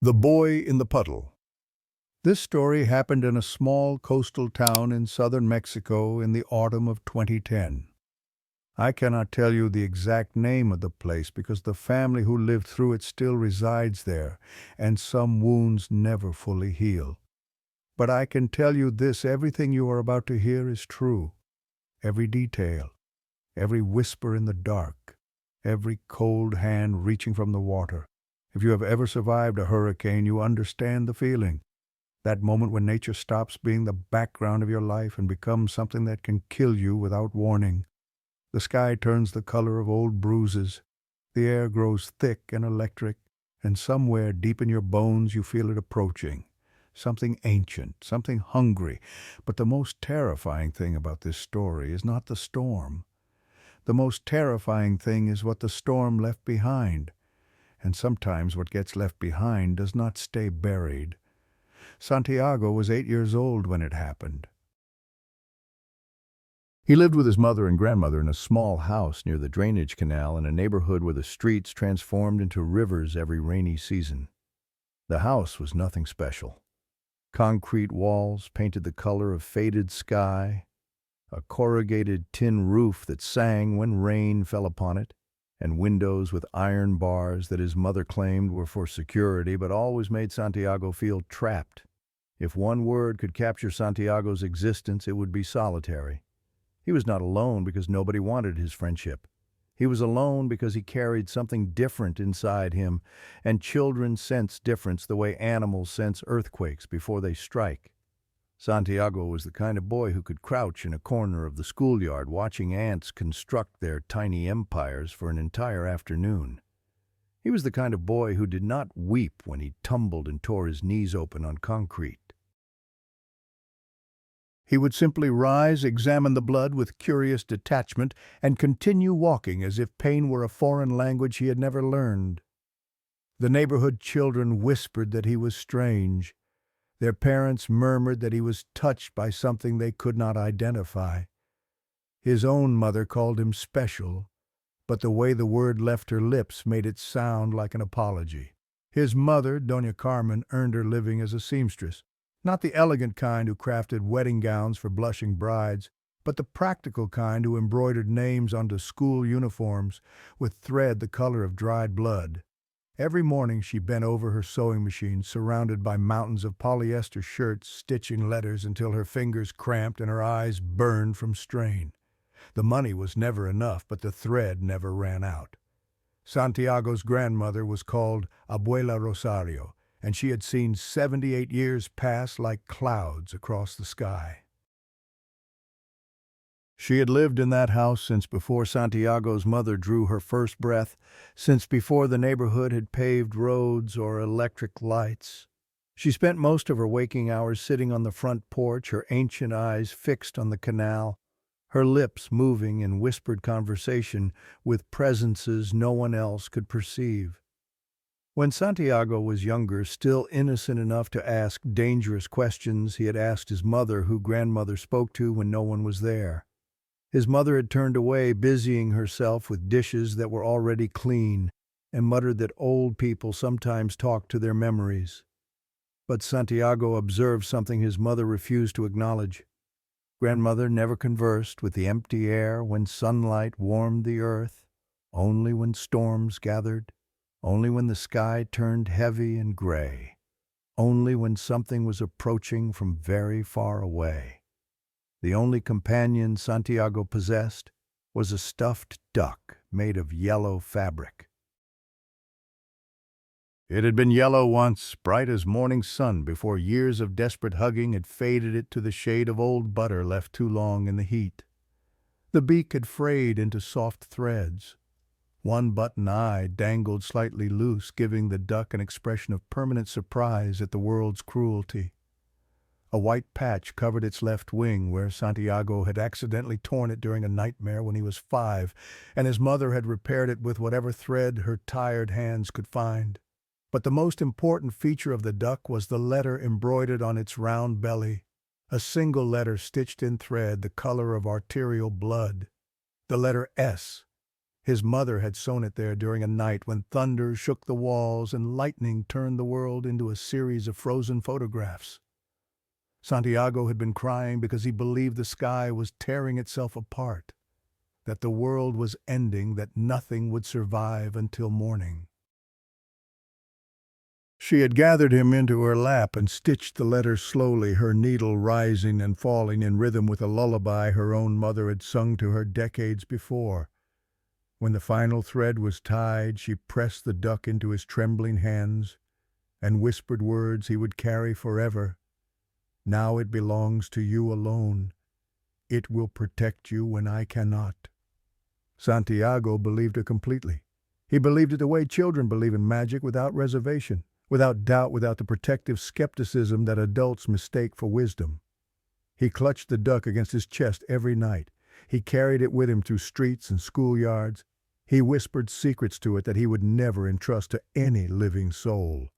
The Boy in the Puddle. This story happened in a small coastal town in southern Mexico in the autumn of 2010. I cannot tell you the exact name of the place because the family who lived through it still resides there, and some wounds never fully heal. But I can tell you this: everything you are about to hear is true. Every detail, every whisper in the dark, every cold hand reaching from the water. If you have ever survived a hurricane, you understand the feeling. That moment when nature stops being the background of your life and becomes something that can kill you without warning. The sky turns the color of old bruises. The air grows thick and electric, and somewhere deep in your bones you feel it approaching. Something ancient, something hungry. But the most terrifying thing about this story is not the storm. The most terrifying thing is what the storm left behind. And sometimes what gets left behind does not stay buried. Santiago was 8 years old when it happened. He lived with his mother and grandmother in a small house near the drainage canal in a neighborhood where the streets transformed into rivers every rainy season. The house was nothing special. Concrete walls painted the color of faded sky, a corrugated tin roof that sang when rain fell upon it, and windows with iron bars that his mother claimed were for security but always made Santiago feel trapped. If one word could capture Santiago's existence, it would be solitary. He was not alone because nobody wanted his friendship. He was alone because he carried something different inside him, and children sense difference the way animals sense earthquakes before they strike. Santiago was the kind of boy who could crouch in a corner of the schoolyard watching ants construct their tiny empires for an entire afternoon. He was the kind of boy who did not weep when he tumbled and tore his knees open on concrete. He would simply rise, examine the blood with curious detachment, and continue walking as if pain were a foreign language he had never learned. The neighborhood children whispered that he was strange. Their parents murmured that he was touched by something they could not identify. His own mother called him special, but the way the word left her lips made it sound like an apology. His mother, Doña Carmen, earned her living as a seamstress, not the elegant kind who crafted wedding gowns for blushing brides, but the practical kind who embroidered names onto school uniforms with thread the color of dried blood. Every morning she bent over her sewing machine, surrounded by mountains of polyester shirts, stitching letters until her fingers cramped and her eyes burned from strain. The money was never enough, but the thread never ran out. Santiago's grandmother was called Abuela Rosario, and she had seen 78 years pass like clouds across the sky. She had lived in that house since before Santiago's mother drew her first breath, since before the neighborhood had paved roads or electric lights. She spent most of her waking hours sitting on the front porch, her ancient eyes fixed on the canal, her lips moving in whispered conversation with presences no one else could perceive. When Santiago was younger, still innocent enough to ask dangerous questions, he had asked his mother who grandmother spoke to when no one was there. His mother had turned away, busying herself with dishes that were already clean, and muttered that old people sometimes talked to their memories. But Santiago observed something his mother refused to acknowledge. Grandmother never conversed with the empty air when sunlight warmed the earth, only when storms gathered, only when the sky turned heavy and gray, only when something was approaching from very far away. The only companion Santiago possessed was a stuffed duck made of yellow fabric. It had been yellow once, bright as morning sun, before years of desperate hugging had faded it to the shade of old butter left too long in the heat. The beak had frayed into soft threads. One button eye dangled slightly loose, giving the duck an expression of permanent surprise at the world's cruelty. A white patch covered its left wing where Santiago had accidentally torn it during a nightmare when he was 5, and his mother had repaired it with whatever thread her tired hands could find. But the most important feature of the duck was the letter embroidered on its round belly, a single letter stitched in thread the color of arterial blood, the letter S. His mother had sewn it there during a night when thunder shook the walls and lightning turned the world into a series of frozen photographs. Santiago had been crying because he believed the sky was tearing itself apart, that the world was ending, that nothing would survive until morning. She had gathered him into her lap and stitched the letters slowly, her needle rising and falling in rhythm with a lullaby her own mother had sung to her decades before. When the final thread was tied, she pressed the duck into his trembling hands and whispered words he would carry forever. "Now it belongs to you alone. It will protect you when I cannot." Santiago believed her completely. He believed it the way children believe in magic, without reservation, without doubt, without the protective skepticism that adults mistake for wisdom. He clutched the duck against his chest every night. He carried it with him through streets and schoolyards. He whispered secrets to it that he would never entrust to any living soul.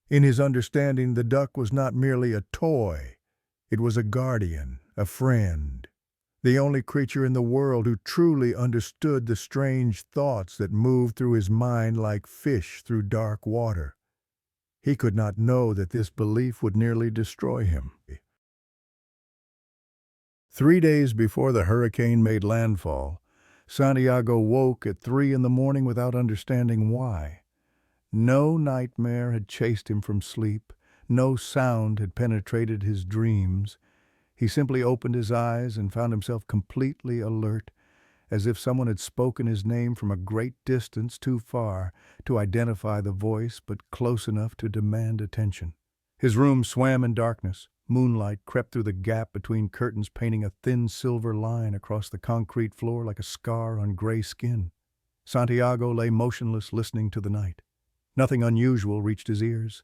In his understanding, the duck was not merely a toy. It was a guardian, a friend, the only creature in the world who truly understood the strange thoughts that moved through his mind like fish through dark water. He could not know that this belief would nearly destroy him. 3 days before the hurricane made landfall, Santiago woke at 3 in the morning without understanding why. No nightmare had chased him from sleep. No sound had penetrated his dreams. He simply opened his eyes and found himself completely alert, as if someone had spoken his name from a great distance, too far to identify the voice, but close enough to demand attention. His room swam in darkness. Moonlight crept through the gap between curtains, painting a thin silver line across the concrete floor like a scar on gray skin. Santiago lay motionless, listening to the night. Nothing unusual reached his ears.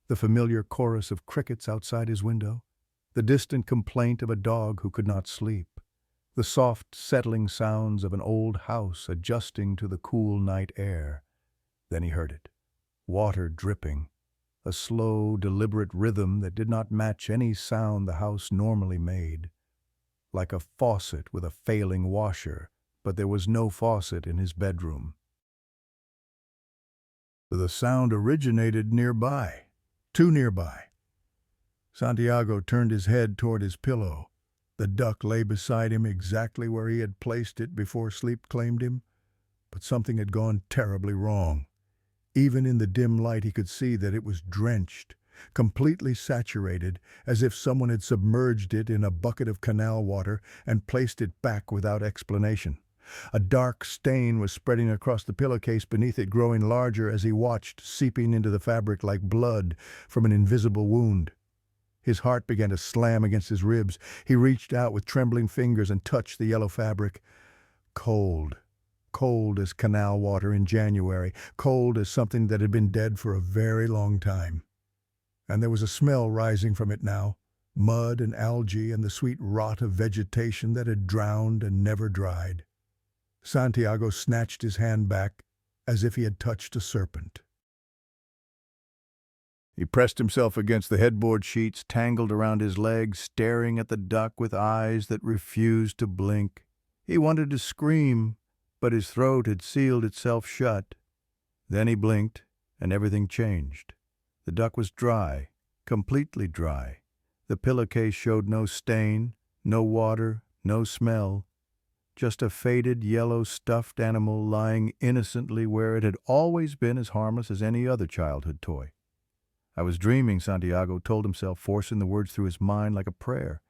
The familiar chorus of crickets outside his window, the distant complaint of a dog who could not sleep, the soft, settling sounds of an old house adjusting to the cool night air. Then he heard it. Water dripping. A slow, deliberate rhythm that did not match any sound the house normally made. Like a faucet with a failing washer, but there was no faucet in his bedroom. The sound originated nearby, too nearby. Santiago turned his head toward his pillow. The duck lay beside him exactly where he had placed it before sleep claimed him. But something had gone terribly wrong. Even in the dim light he could see that it was drenched, completely saturated, as if someone had submerged it in a bucket of canal water and placed it back without explanation. A dark stain was spreading across the pillowcase beneath it, growing larger as he watched, seeping into the fabric like blood from an invisible wound. His heart began to slam against his ribs. He reached out with trembling fingers and touched the yellow fabric. Cold. Cold as canal water in January. Cold as something that had been dead for a very long time. And there was a smell rising from it now. Mud and algae and the sweet rot of vegetation that had drowned and never dried. Santiago snatched his hand back as if he had touched a serpent. He pressed himself against the headboard sheets, tangled around his legs, staring at the duck with eyes that refused to blink. He wanted to scream, but his throat had sealed itself shut. Then he blinked, and everything changed. The duck was dry, completely dry. The pillowcase showed no stain, no water, no smell. Just a faded yellow stuffed animal lying innocently where it had always been, as harmless as any other childhood toy. I was dreaming, Santiago told himself, forcing the words through his mind like a prayer.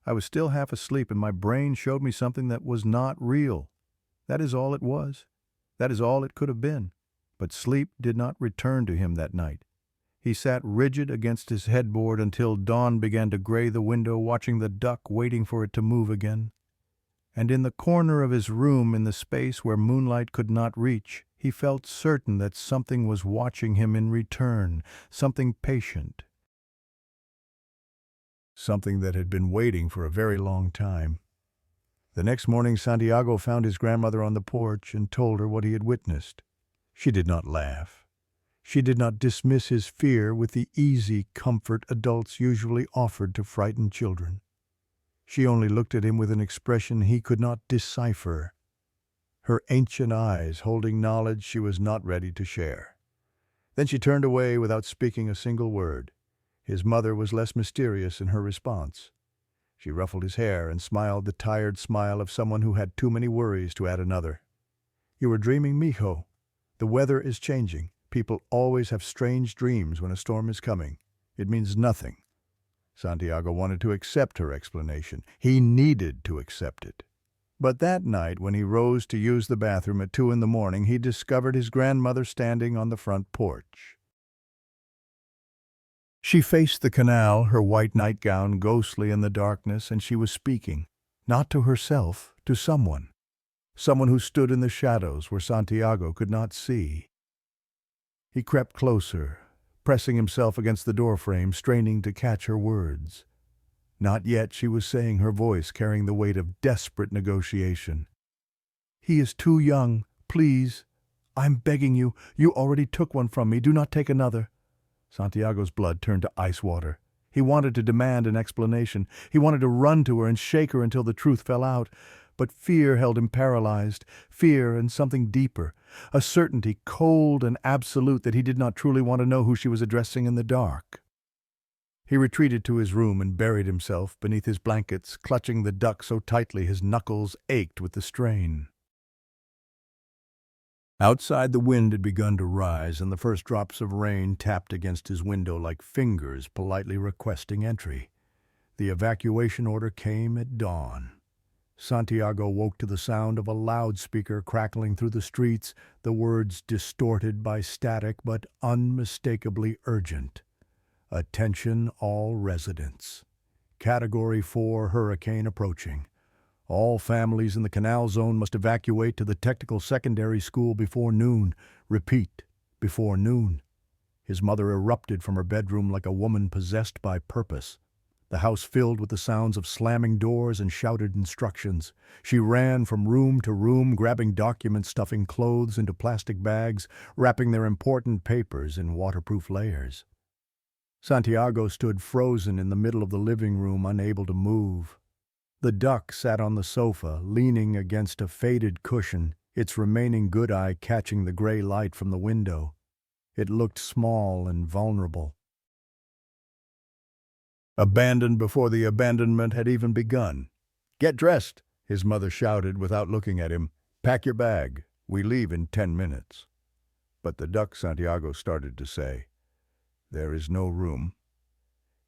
I was still half asleep, and my brain showed me something that was not real. That is all it was. That is all it could have been. But sleep did not return to him that night. He sat rigid against his headboard until dawn began to gray the window, watching the duck, waiting for it to move again. And in the corner of his room, in the space where moonlight could not reach, he felt certain that something was watching him in return, something patient. Something that had been waiting for a very long time. The next morning, Santiago found his grandmother on the porch and told her what he had witnessed. She did not laugh. She did not dismiss his fear with the easy comfort adults usually offered to frightened children. She only looked at him with an expression he could not decipher. her ancient eyes holding knowledge she was not ready to share. Then she turned away without speaking a single word. His mother was less mysterious in her response. She ruffled his hair and smiled the tired smile of someone who had too many worries to add another. "You were dreaming, mijo. The weather is changing. People always have strange dreams when a storm is coming. It means nothing." Santiago wanted to accept her explanation. He needed to accept it. But that night, when he rose to use the bathroom at 2 a.m, he discovered his grandmother standing on the front porch. She faced the canal, her white nightgown ghostly in the darkness, and she was speaking, not to herself, to someone. Someone who stood in the shadows where Santiago could not see. He crept closer, pressing himself against the doorframe, straining to catch her words. Not yet, she was saying, her voice carrying the weight of desperate negotiation. "He is too young. Please. I'm begging you. You already took one from me. Do not take another." Santiago's blood turned to ice water. He wanted to demand an explanation. He wanted to run to her and shake her until the truth fell out. But fear held him paralyzed. Fear and something deeper. A certainty, cold and absolute, that he did not truly want to know who she was addressing in the dark. He retreated to his room and buried himself beneath his blankets, clutching the duck so tightly his knuckles ached with the strain. Outside, the wind had begun to rise, and the first drops of rain tapped against his window like fingers politely requesting entry. The evacuation order came at dawn. Santiago woke to the sound of a loudspeaker crackling through the streets, the words distorted by static but unmistakably urgent. "Attention all residents. Category 4 hurricane approaching. All families in the canal zone must evacuate to the technical secondary school before noon. Repeat, before noon." His mother erupted from her bedroom like a woman possessed by purpose. The house filled with the sounds of slamming doors and shouted instructions. She ran from room to room, grabbing documents, stuffing clothes into plastic bags, wrapping their important papers in waterproof layers. Santiago stood frozen in the middle of the living room, unable to move. The duck sat on the sofa, leaning against a faded cushion, its remaining good eye catching the gray light from the window. It looked small and vulnerable. Abandoned before the abandonment had even begun. "Get dressed," his mother shouted without looking at him. "Pack your bag. We leave in 10 minutes. But the duck, Santiago started to say. "There is no room."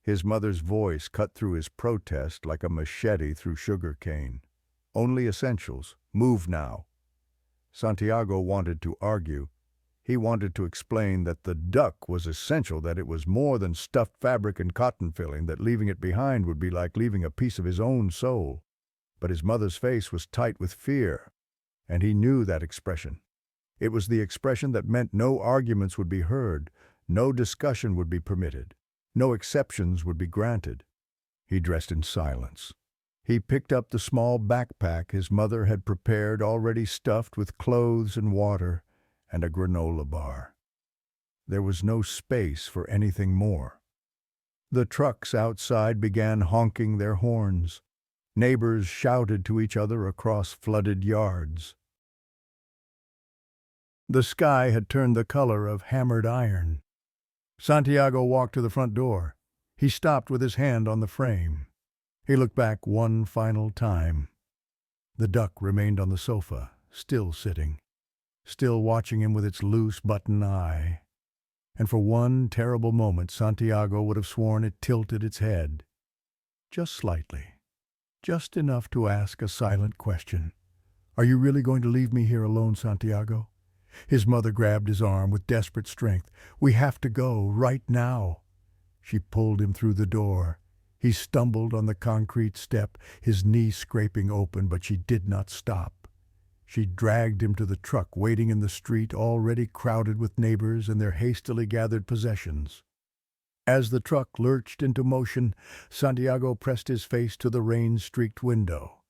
His mother's voice cut through his protest like a machete through sugar cane. "Only essentials. Move now." Santiago wanted to argue. He wanted to explain that the duck was essential, that it was more than stuffed fabric and cotton filling, that leaving it behind would be like leaving a piece of his own soul. But his mother's face was tight with fear, and he knew that expression. It was the expression that meant no arguments would be heard, no discussion would be permitted, no exceptions would be granted. He dressed in silence. He picked up the small backpack his mother had prepared, already stuffed with clothes and water, and a granola bar. There was no space for anything more. The trucks outside began honking their horns. Neighbors shouted to each other across flooded yards. The sky had turned the color of hammered iron. Santiago walked to the front door. He stopped with his hand on the frame. He looked back one final time. The duck remained on the sofa, still sitting, still watching him with its loose button eye. And for one terrible moment, Santiago would have sworn it tilted its head. Just slightly. Just enough to ask a silent question. "Are you really going to leave me here alone, Santiago?" His mother grabbed his arm with desperate strength. "We have to go, right now." She pulled him through the door. He stumbled on the concrete step, his knee scraping open, but she did not stop. She dragged him to the truck waiting in the street, already crowded with neighbors and their hastily gathered possessions. As the truck lurched into motion, Santiago pressed his face to the rain-streaked window.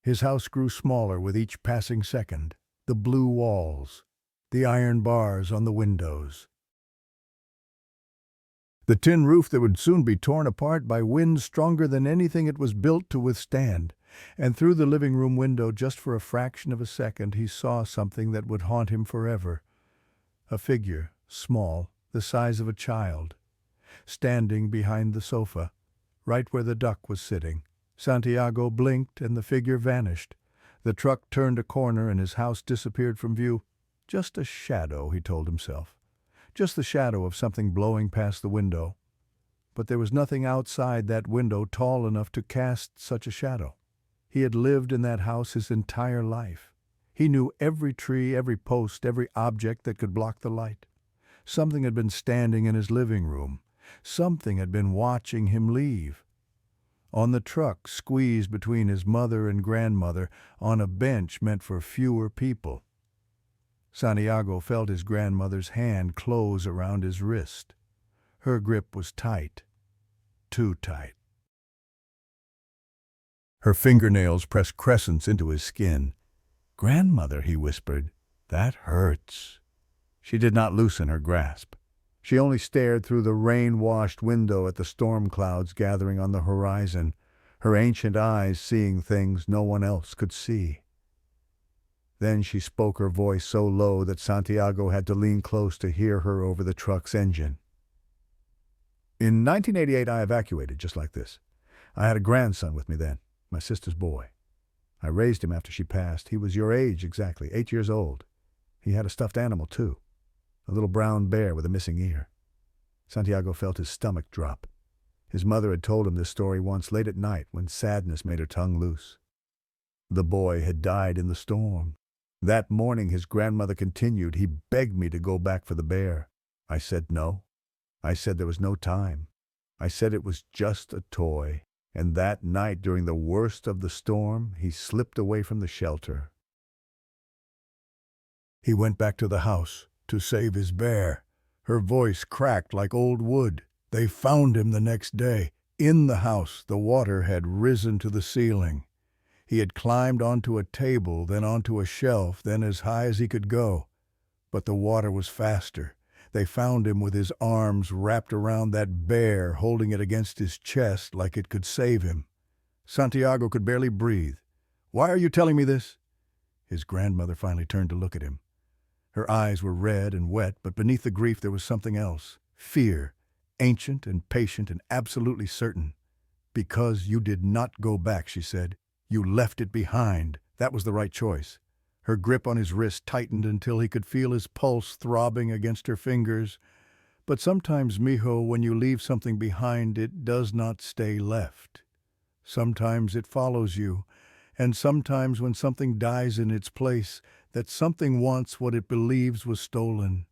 His house grew smaller with each passing second. The blue walls, the iron bars on the windows, the tin roof that would soon be torn apart by winds stronger than anything it was built to withstand. And through the living room window, just for a fraction of a second, he saw something that would haunt him forever. A figure, small, the size of a child, standing behind the sofa, right where the duck was sitting. Santiago blinked and the figure vanished. The truck turned a corner and his house disappeared from view. Just a shadow, he told himself. Just the shadow of something blowing past the window. But there was nothing outside that window tall enough to cast such a shadow. He had lived in that house his entire life. He knew every tree, every post, every object that could block the light. Something had been standing in his living room. Something had been watching him leave. On the truck, squeezed between his mother and grandmother, on a bench meant for fewer people. Santiago felt his grandmother's hand close around his wrist. Her grip was tight, too tight. Her fingernails pressed crescents into his skin. "Grandmother," he whispered, "that hurts." She did not loosen her grasp. She only stared through the rain-washed window at the storm clouds gathering on the horizon, her ancient eyes seeing things no one else could see. Then she spoke, her voice so low that Santiago had to lean close to hear her over the truck's engine. "In 1988, I evacuated just like this. I had a grandson with me then, my sister's boy. I raised him after she passed. He was your age exactly, 8 years old. He had a stuffed animal, too. A little brown bear with a missing ear." Santiago felt his stomach drop. His mother had told him this story once late at night when sadness made her tongue loose. The boy had died in the storm. That morning, his grandmother continued, "He begged me to go back for the bear. I said no. I said there was no time. I said it was just a toy. And that night, during the worst of the storm, he slipped away from the shelter. He went back to the house to save his bear." Her voice cracked like old wood. "They found him the next day. In the house, the water had risen to the ceiling. He had climbed onto a table, then onto a shelf, then as high as he could go. But the water was faster. They found him with his arms wrapped around that bear, holding it against his chest like it could save him." Santiago could barely breathe. "Why are you telling me this?" His grandmother finally turned to look at him. Her eyes were red and wet, but beneath the grief there was something else. Fear, ancient and patient and absolutely certain. "Because you did not go back," she said. "You left it behind. That was the right choice." Her grip on his wrist tightened until he could feel his pulse throbbing against her fingers. "But sometimes, mijo, when you leave something behind, it does not stay left. Sometimes it follows you, and sometimes when something dies in its place, that something wants what it believes was stolen."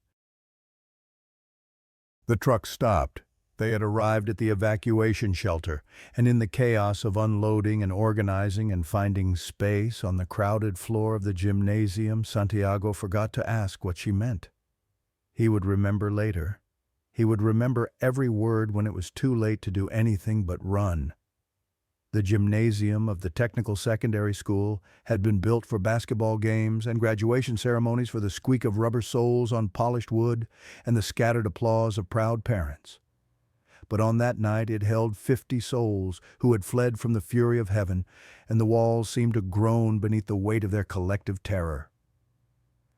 The truck stopped. They had arrived at the evacuation shelter, and in the chaos of unloading and organizing and finding space on the crowded floor of the gymnasium, Santiago forgot to ask what she meant. He would remember later. He would remember every word when it was too late to do anything but run. The gymnasium of the technical secondary school had been built for basketball games and graduation ceremonies for the squeak of rubber soles on polished wood and the scattered applause of proud parents. But on that night it held 50 souls who had fled from the fury of heaven, and the walls seemed to groan beneath the weight of their collective terror.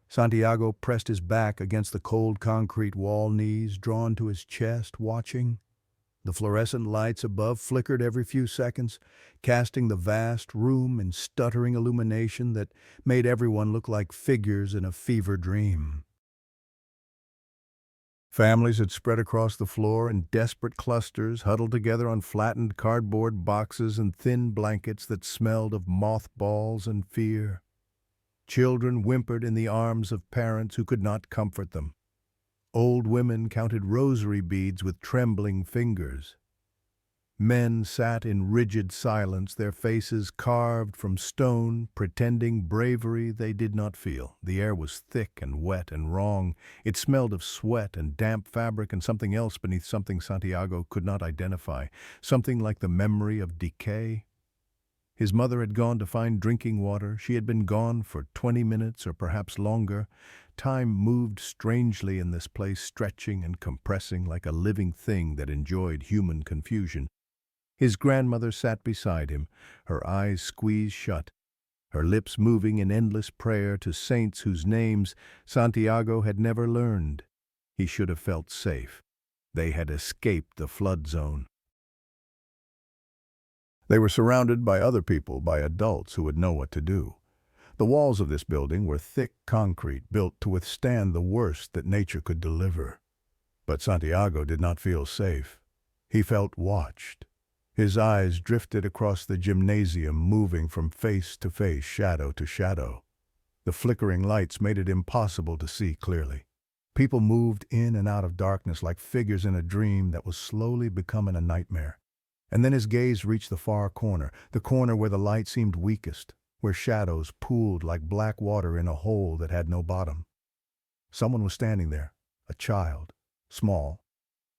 Santiago pressed his back against the cold concrete wall, knees drawn to his chest, watching. The fluorescent lights above flickered every few seconds, casting the vast room in stuttering illumination that made everyone look like figures in a fever dream. Families had spread across the floor in desperate clusters, huddled together on flattened cardboard boxes and thin blankets that smelled of mothballs and fear. Children whimpered in the arms of parents who could not comfort them. Old women counted rosary beads with trembling fingers. Men sat in rigid silence, their faces carved from stone, pretending bravery they did not feel. The air was thick and wet and wrong. It smelled of sweat and damp fabric and something else beneath something Santiago could not identify, something like the memory of decay. His mother had gone to find drinking water. She had been gone for 20 minutes or perhaps longer. Time moved strangely in this place, stretching and compressing like a living thing that enjoyed human confusion. His grandmother sat beside him, her eyes squeezed shut, her lips moving in endless prayer to saints whose names Santiago had never learned. He should have felt safe. They had escaped the flood zone. They were surrounded by other people, by adults who would know what to do. The walls of this building were thick concrete, built to withstand the worst that nature could deliver. But Santiago did not feel safe. He felt watched. His eyes drifted across the gymnasium, moving from face to face, shadow to shadow. The flickering lights made it impossible to see clearly. People moved in and out of darkness like figures in a dream that was slowly becoming a nightmare. And then his gaze reached the far corner, the corner where the light seemed weakest, where shadows pooled like black water in a hole that had no bottom. Someone was standing there, a child, small,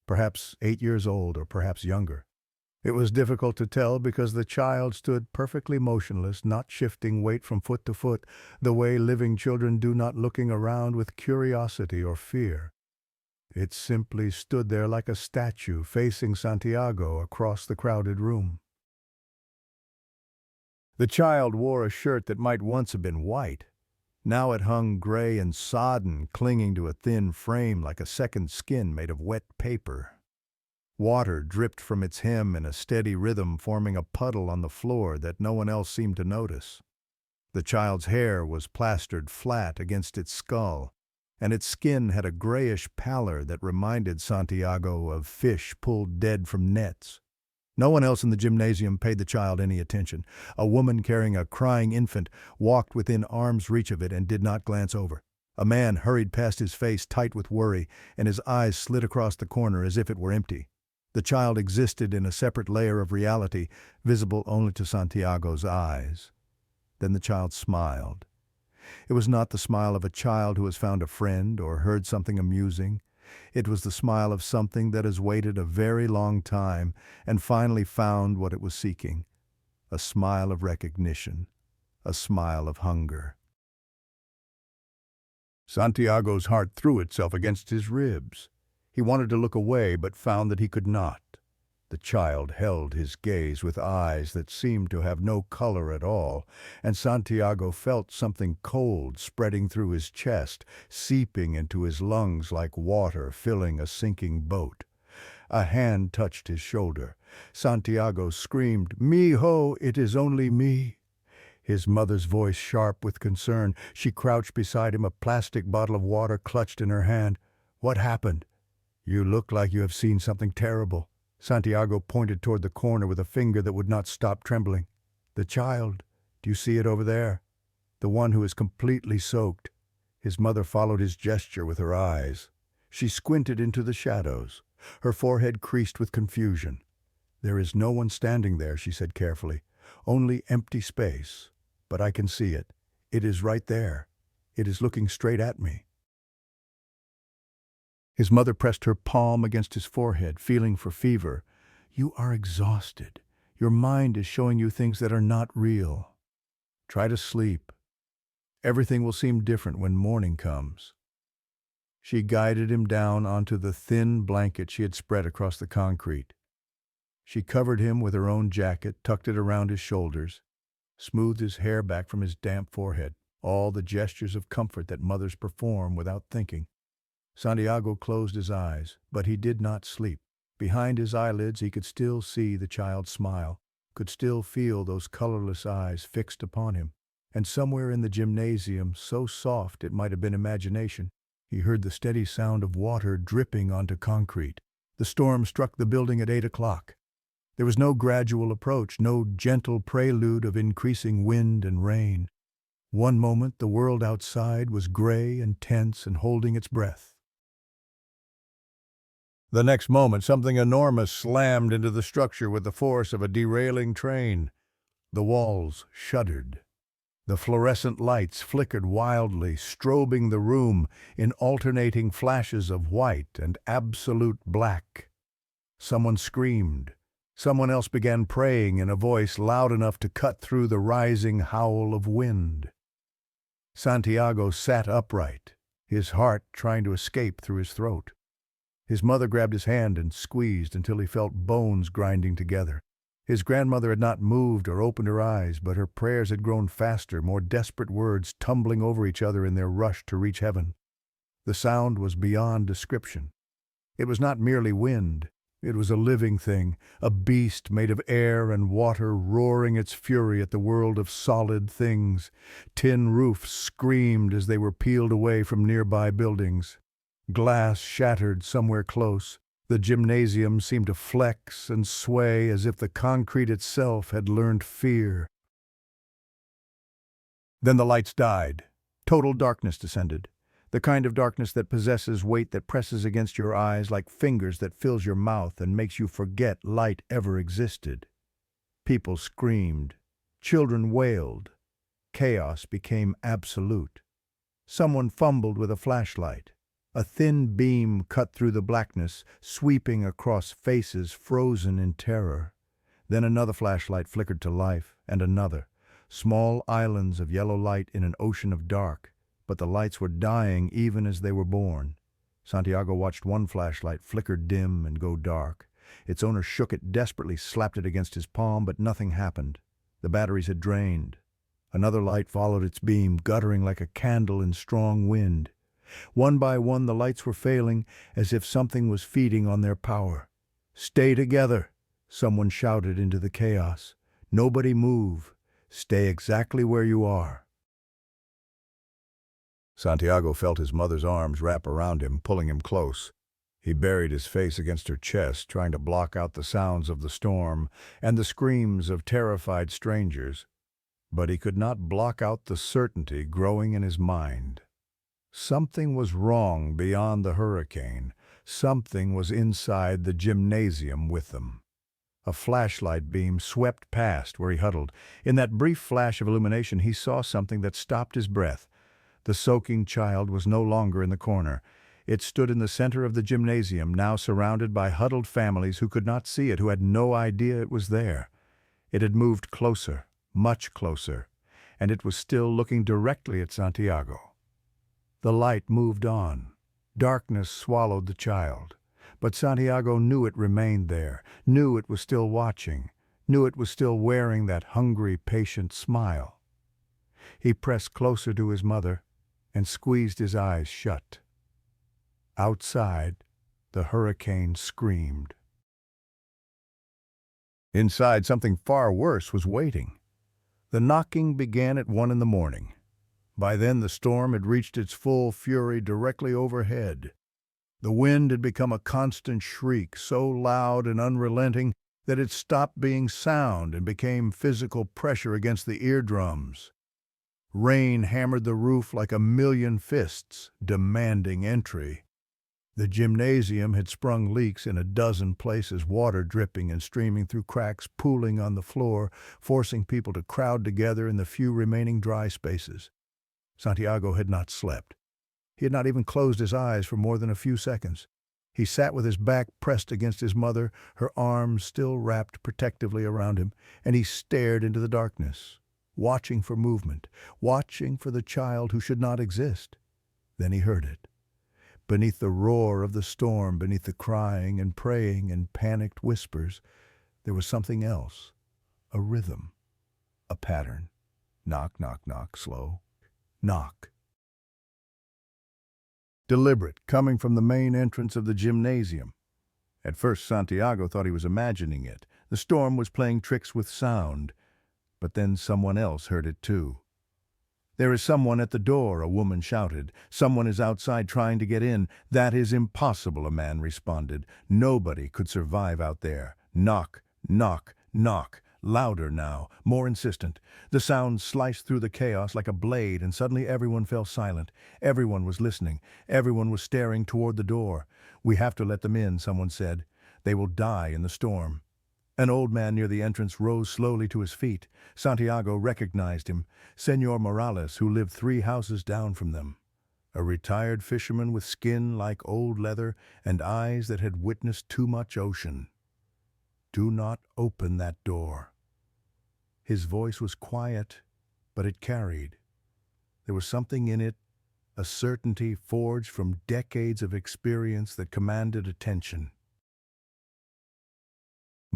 perhaps 8 years old or perhaps younger. It was difficult to tell because the child stood perfectly motionless, not shifting weight from foot to foot, the way living children do, not looking around with curiosity or fear. It simply stood there like a statue facing Santiago across the crowded room. The child wore a shirt that might once have been white. Now it hung gray and sodden, clinging to a thin frame like a second skin made of wet paper. Water dripped from its hem in a steady rhythm, forming a puddle on the floor that no one else seemed to notice. The child's hair was plastered flat against its skull, and its skin had a grayish pallor that reminded Santiago of fish pulled dead from nets. No one else in the gymnasium paid the child any attention. A woman carrying a crying infant walked within arm's reach of it and did not glance over. A man hurried past, his face tight with worry, and his eyes slid across the corner as if it were empty. The child existed in a separate layer of reality, visible only to Santiago's eyes. Then the child smiled. It was not the smile of a child who has found a friend or heard something amusing. It was the smile of something that has waited a very long time and finally found what it was seeking. A smile of recognition, a smile of hunger. Santiago's heart threw itself against his ribs. He wanted to look away, but found that he could not. The child held his gaze with eyes that seemed to have no color at all, and Santiago felt something cold spreading through his chest, seeping into his lungs like water filling a sinking boat. A hand touched his shoulder. Santiago screamed, "Mijo, it is only me." His mother's voice sharp with concern. She crouched beside him, a plastic bottle of water clutched in her hand. "What happened?" "You look like you have seen something terrible." Santiago pointed toward the corner with a finger that would not stop trembling. "The child. Do you see it over there? The one who is completely soaked." His mother followed his gesture with her eyes. She squinted into the shadows, her forehead creased with confusion. "There is no one standing there," she said carefully. "Only empty space. But I can see it. It is right there. It is looking straight at me." His mother pressed her palm against his forehead, feeling for fever. "You are exhausted. Your mind is showing you things that are not real. Try to sleep. Everything will seem different when morning comes." She guided him down onto the thin blanket she had spread across the concrete. She covered him with her own jacket, tucked it around his shoulders, smoothed his hair back from his damp forehead, all the gestures of comfort that mothers perform without thinking. Santiago closed his eyes, but he did not sleep. Behind his eyelids he could still see the child smile, could still feel those colorless eyes fixed upon him. And somewhere in the gymnasium, so soft it might have been imagination, he heard the steady sound of water dripping onto concrete. The storm struck the building at 8 o'clock. There was no gradual approach, no gentle prelude of increasing wind and rain. One moment the world outside was gray and tense and holding its breath. The next moment, something enormous slammed into the structure with the force of a derailing train. The walls shuddered. The fluorescent lights flickered wildly, strobing the room in alternating flashes of white and absolute black. Someone screamed. Someone else began praying in a voice loud enough to cut through the rising howl of wind. Santiago sat upright, his heart trying to escape through his throat. His mother grabbed his hand and squeezed until he felt bones grinding together. His grandmother had not moved or opened her eyes, but her prayers had grown faster, more desperate words tumbling over each other in their rush to reach heaven. The sound was beyond description. It was not merely wind. It was a living thing, a beast made of air and water roaring its fury at the world of solid things. Tin roofs screamed as they were peeled away from nearby buildings. Glass shattered somewhere close. The gymnasium seemed to flex and sway as if the concrete itself had learned fear. Then the lights died. Total darkness descended. The kind of darkness that possesses weight that presses against your eyes like fingers that fills your mouth and makes you forget light ever existed. People screamed. Children wailed. Chaos became absolute. Someone fumbled with a flashlight. A thin beam cut through the blackness, sweeping across faces frozen in terror. Then another flashlight flickered to life, and another. Small islands of yellow light in an ocean of dark. But the lights were dying even as they were born. Santiago watched one flashlight flicker dim and go dark. Its owner shook it desperately, slapped it against his palm, but nothing happened. The batteries had drained. Another light followed its beam, guttering like a candle in strong wind. One by one the lights were failing, as if something was feeding on their power. "Stay together," someone shouted into the chaos. "Nobody move. Stay exactly where you are." Santiago felt his mother's arms wrap around him, pulling him close. He buried his face against her chest, trying to block out the sounds of the storm and the screams of terrified strangers. But he could not block out the certainty growing in his mind. Something was wrong beyond the hurricane. Something was inside the gymnasium with them. A flashlight beam swept past where he huddled. In that brief flash of illumination, he saw something that stopped his breath. The soaking child was no longer in the corner. It stood in the center of the gymnasium, now surrounded by huddled families who could not see it, who had no idea it was there. It had moved closer, much closer, and it was still looking directly at Santiago. The light moved on. Darkness swallowed the child. But Santiago knew it remained there, knew it was still watching, knew it was still wearing that hungry, patient smile. He pressed closer to his mother and squeezed his eyes shut. Outside, the hurricane screamed. Inside, something far worse was waiting. The knocking began at 1 a.m. By then, the storm had reached its full fury directly overhead. The wind had become a constant shriek, so loud and unrelenting that it stopped being sound and became physical pressure against the eardrums. Rain hammered the roof like a million fists, demanding entry. The gymnasium had sprung leaks in a dozen places, water dripping and streaming through cracks, pooling on the floor, forcing people to crowd together in the few remaining dry spaces. Santiago had not slept. He had not even closed his eyes for more than a few seconds. He sat with his back pressed against his mother, her arms still wrapped protectively around him, and he stared into the darkness, watching for movement, watching for the child who should not exist. Then he heard it. Beneath the roar of the storm, beneath the crying and praying and panicked whispers, there was something else, a rhythm, a pattern. Knock, knock, knock, slow. Knock. Deliberate, coming from the main entrance of the gymnasium. At first, Santiago thought he was imagining it. The storm was playing tricks with sound. But then someone else heard it too. "There is someone at the door," a woman shouted. "Someone is outside trying to get in." "That is impossible," a man responded. "Nobody could survive out there." Knock, knock, knock. Louder now, more insistent. The sound sliced through the chaos like a blade, and suddenly everyone fell silent. Everyone was listening. Everyone was staring toward the door. "We have to let them in," someone said. "They will die in the storm." An old man near the entrance rose slowly to his feet. Santiago recognized him, Señor Morales, who lived 3 houses down from them. A retired fisherman with skin like old leather and eyes that had witnessed too much ocean. "Do not open that door." His voice was quiet, but it carried. There was something in it, a certainty forged from decades of experience that commanded attention.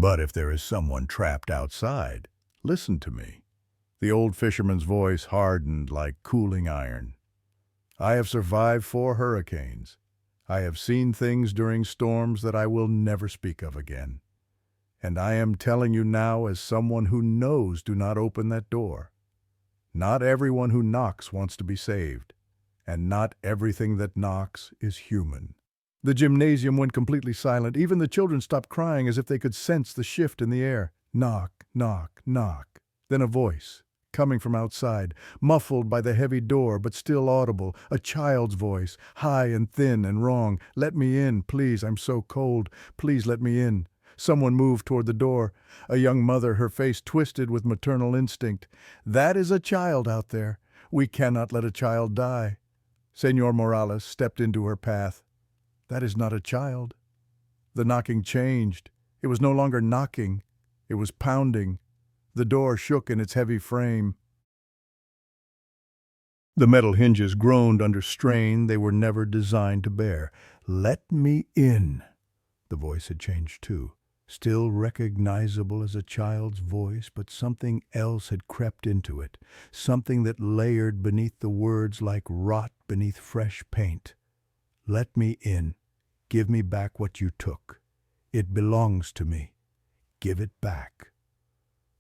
But if there is someone trapped outside, listen to me." The old fisherman's voice hardened like cooling iron. "I have survived 4 hurricanes. I have seen things during storms that I will never speak of again. And I am telling you now as someone who knows, do not open that door. Not everyone who knocks wants to be saved, and not everything that knocks is human." The gymnasium went completely silent. Even the children stopped crying as if they could sense the shift in the air. Knock, knock, knock. Then a voice, coming from outside, muffled by the heavy door but still audible, a child's voice, high and thin and wrong. "Let me in, please, I'm so cold. Please let me in." Someone moved toward the door. A young mother, her face twisted with maternal instinct. "That is a child out there. We cannot let a child die." Senor Morales stepped into her path. "That is not a child." The knocking changed. It was no longer knocking. It was pounding. The door shook in its heavy frame. The metal hinges groaned under strain they were never designed to bear. "Let me in." The voice had changed too. Still recognizable as a child's voice, but something else had crept into it. Something that layered beneath the words like rot beneath fresh paint. "Let me in. Give me back what you took. It belongs to me. Give it back."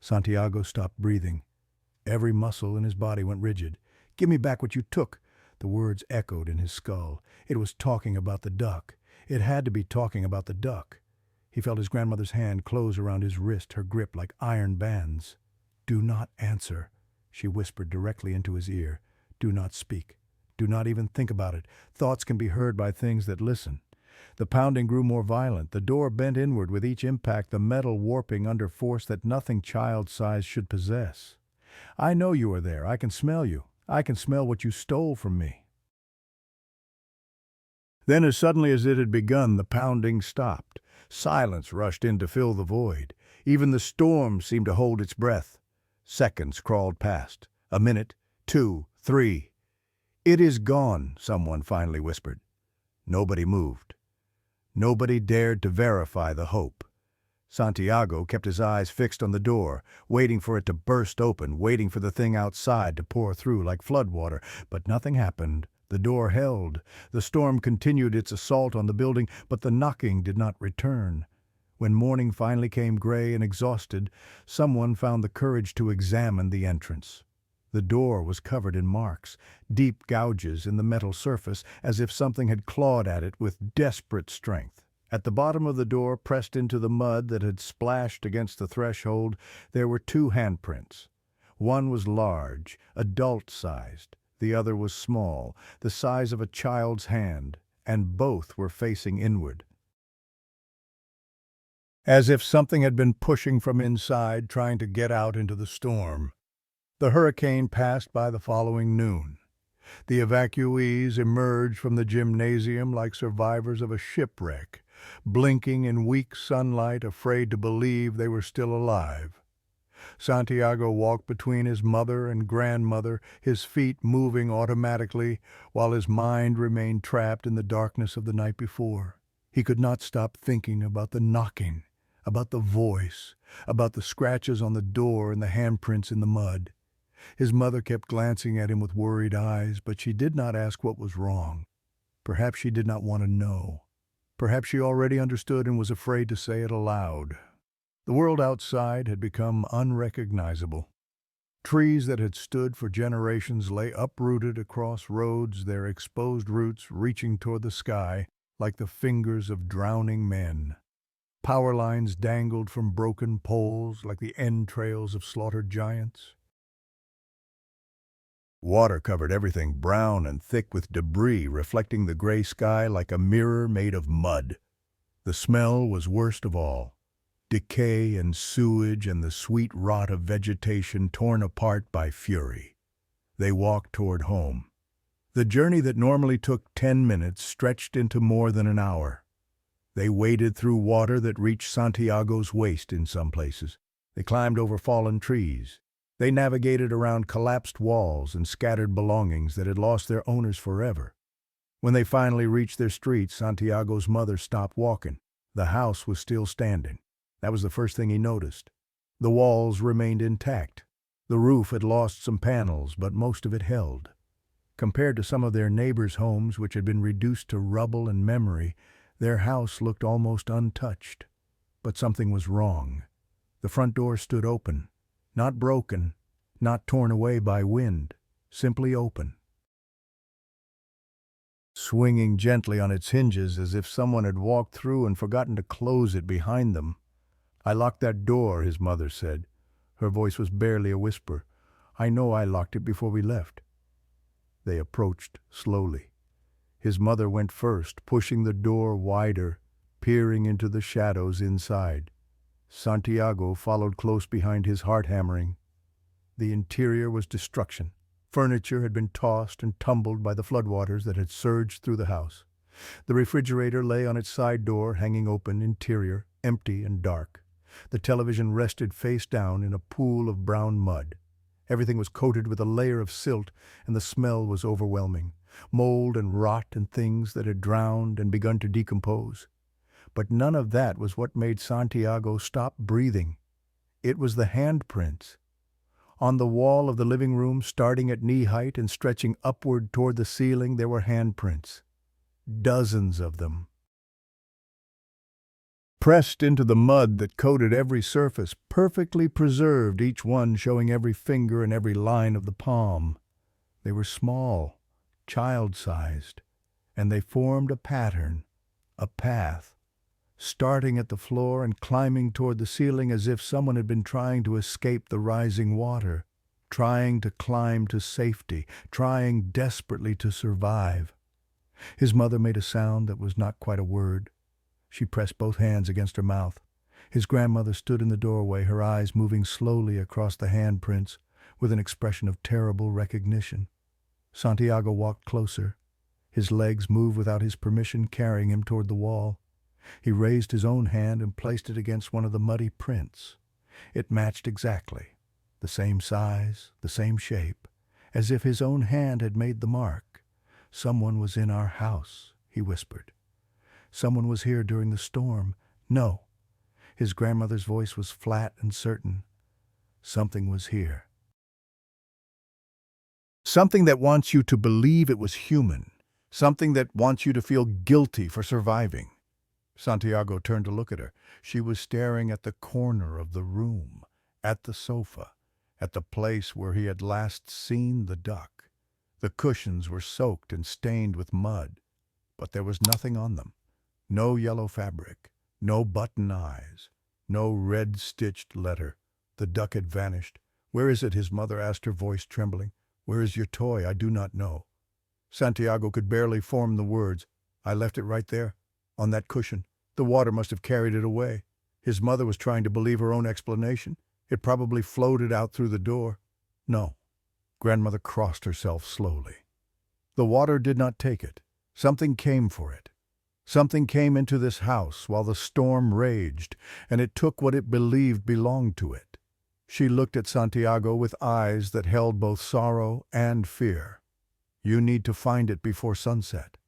Santiago stopped breathing. Every muscle in his body went rigid. "Give me back what you took." The words echoed in his skull. It was talking about the duck. It had to be talking about the duck. He felt his grandmother's hand close around his wrist, her grip like iron bands. "Do not answer," she whispered directly into his ear. "Do not speak. Do not even think about it. Thoughts can be heard by things that listen." The pounding grew more violent. The door bent inward with each impact, the metal warping under force that nothing child-sized should possess. "I know you are there. I can smell you. I can smell what you stole from me." Then, as suddenly as it had begun, the pounding stopped. Silence rushed in to fill the void. Even the storm seemed to hold its breath. Seconds crawled past. A minute, 2, 3. "It is gone," someone finally whispered. Nobody moved. Nobody dared to verify the hope. Santiago kept his eyes fixed on the door, waiting for it to burst open, waiting for the thing outside to pour through like floodwater. But nothing happened. The door held. The storm continued its assault on the building, but the knocking did not return. When morning finally came gray and exhausted, someone found the courage to examine the entrance. The door was covered in marks, deep gouges in the metal surface, as if something had clawed at it with desperate strength. At the bottom of the door, pressed into the mud that had splashed against the threshold, there were 2 handprints. One was large, adult-sized. The other was small, the size of a child's hand, and both were facing inward. As if something had been pushing from inside, trying to get out into the storm. The hurricane passed by the following noon. The evacuees emerged from the gymnasium like survivors of a shipwreck, blinking in weak sunlight, afraid to believe they were still alive. Santiago walked between his mother and grandmother, his feet moving automatically, while his mind remained trapped in the darkness of the night before. He could not stop thinking about the knocking, about the voice, about the scratches on the door and the handprints in the mud. His mother kept glancing at him with worried eyes, but she did not ask what was wrong. Perhaps she did not want to know. Perhaps she already understood and was afraid to say it aloud. The world outside had become unrecognizable. Trees that had stood for generations lay uprooted across roads, their exposed roots reaching toward the sky like the fingers of drowning men. Power lines dangled from broken poles like the entrails of slaughtered giants. Water covered everything, brown and thick with debris, reflecting the gray sky like a mirror made of mud. The smell was worst of all. Decay and sewage and the sweet rot of vegetation torn apart by fury. They walked toward home. The journey that normally took 10 minutes stretched into more than an hour. They waded through water that reached Santiago's waist in some places. They climbed over fallen trees. They navigated around collapsed walls and scattered belongings that had lost their owners forever. When they finally reached their street, Santiago's mother stopped walking. The house was still standing. That was the first thing he noticed. The walls remained intact. The roof had lost some panels, but most of it held. Compared to some of their neighbors' homes, which had been reduced to rubble and memory, their house looked almost untouched. But something was wrong. The front door stood open, not broken, not torn away by wind, simply open, swinging gently on its hinges as if someone had walked through and forgotten to close it behind them. "I locked that door," his mother said. Her voice was barely a whisper. "I know I locked it before we left." They approached slowly. His mother went first, pushing the door wider, peering into the shadows inside. Santiago followed close behind, his heart hammering. The interior was destruction. Furniture had been tossed and tumbled by the floodwaters that had surged through the house. The refrigerator lay on its side door, hanging open, interior, empty and dark. The television rested face down in a pool of brown mud. Everything was coated with a layer of silt, and the smell was overwhelming. Mold and rot and things that had drowned and begun to decompose. But none of that was what made Santiago stop breathing. It was the handprints. On the wall of the living room, starting at knee height and stretching upward toward the ceiling, there were handprints. Dozens of them. Pressed into the mud that coated every surface, perfectly preserved, each one showing every finger and every line of the palm. They were small, child-sized, and they formed a pattern, a path, starting at the floor and climbing toward the ceiling as if someone had been trying to escape the rising water, trying to climb to safety, trying desperately to survive. His mother made a sound that was not quite a word. She pressed both hands against her mouth. His grandmother stood in the doorway, her eyes moving slowly across the handprints with an expression of terrible recognition. Santiago walked closer. His legs moved without his permission, carrying him toward the wall. He raised his own hand and placed it against one of the muddy prints. It matched exactly, the same size, the same shape, as if his own hand had made the mark. "Someone was in our house," he whispered. "Someone was here during the storm." "No." His grandmother's voice was flat and certain. "Something was here. Something that wants you to believe it was human. Something that wants you to feel guilty for surviving." Santiago turned to look at her. She was staring at the corner of the room, at the sofa, at the place where he had last seen the duck. The cushions were soaked and stained with mud, but there was nothing on them. No yellow fabric, no button eyes, no red-stitched letter. The duck had vanished. "Where is it?" his mother asked, her voice trembling. "Where is your toy?" "I do not know." Santiago could barely form the words. "I left it right there, on that cushion. The water must have carried it away." His mother was trying to believe her own explanation. "It probably floated out through the door." "No." Grandmother crossed herself slowly. "The water did not take it. Something came for it. Something came into this house while the storm raged, and it took what it believed belonged to it." She looked at Santiago with eyes that held both sorrow and fear. "You need to find it before sunset.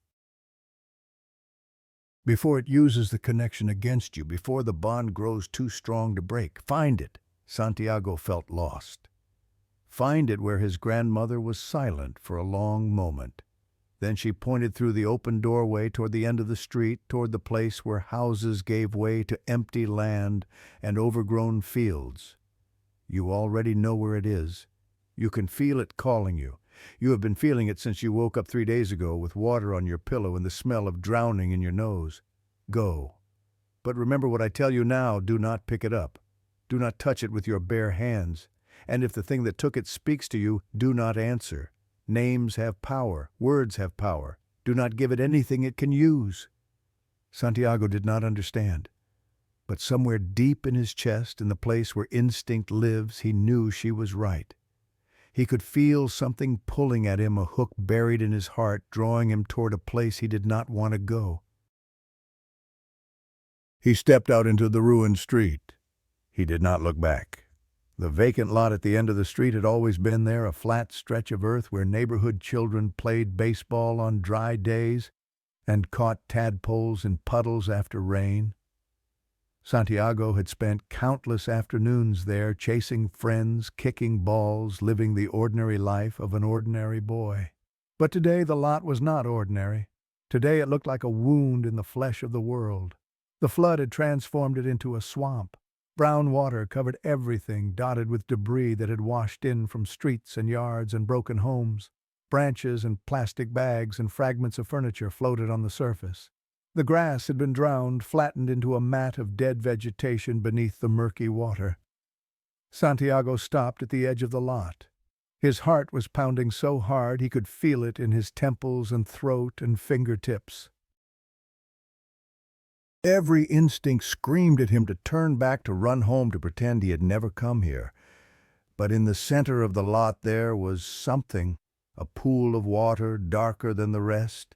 Before it uses the connection against you, before the bond grows too strong to break. Find it." Santiago felt lost. Find it where his grandmother was silent for a long moment. Then she pointed through the open doorway toward the end of the street, toward the place where houses gave way to empty land and overgrown fields. "You already know where it is. You can feel it calling you. You have been feeling it since you woke up 3 days ago with water on your pillow and the smell of drowning in your nose. Go. But remember what I tell you now, do not pick it up. Do not touch it with your bare hands. And if the thing that took it speaks to you, do not answer. Names have power. Words have power. Do not give it anything it can use." Santiago did not understand. But somewhere deep in his chest, in the place where instinct lives, he knew she was right. He could feel something pulling at him, a hook buried in his heart, drawing him toward a place he did not want to go. He stepped out into the ruined street. He did not look back. The vacant lot at the end of the street had always been there, a flat stretch of earth where neighborhood children played baseball on dry days and caught tadpoles in puddles after rain. Santiago had spent countless afternoons there chasing friends, kicking balls, living the ordinary life of an ordinary boy. But today the lot was not ordinary. Today it looked like a wound in the flesh of the world. The flood had transformed it into a swamp. Brown water covered everything, dotted with debris that had washed in from streets and yards and broken homes. Branches and plastic bags and fragments of furniture floated on the surface. The grass had been drowned, flattened into a mat of dead vegetation beneath the murky water. Santiago stopped at the edge of the lot. His heart was pounding so hard he could feel it in his temples and throat and fingertips. Every instinct screamed at him to turn back, to run home, to pretend he had never come here. But in the center of the lot there was something, a pool of water darker than the rest,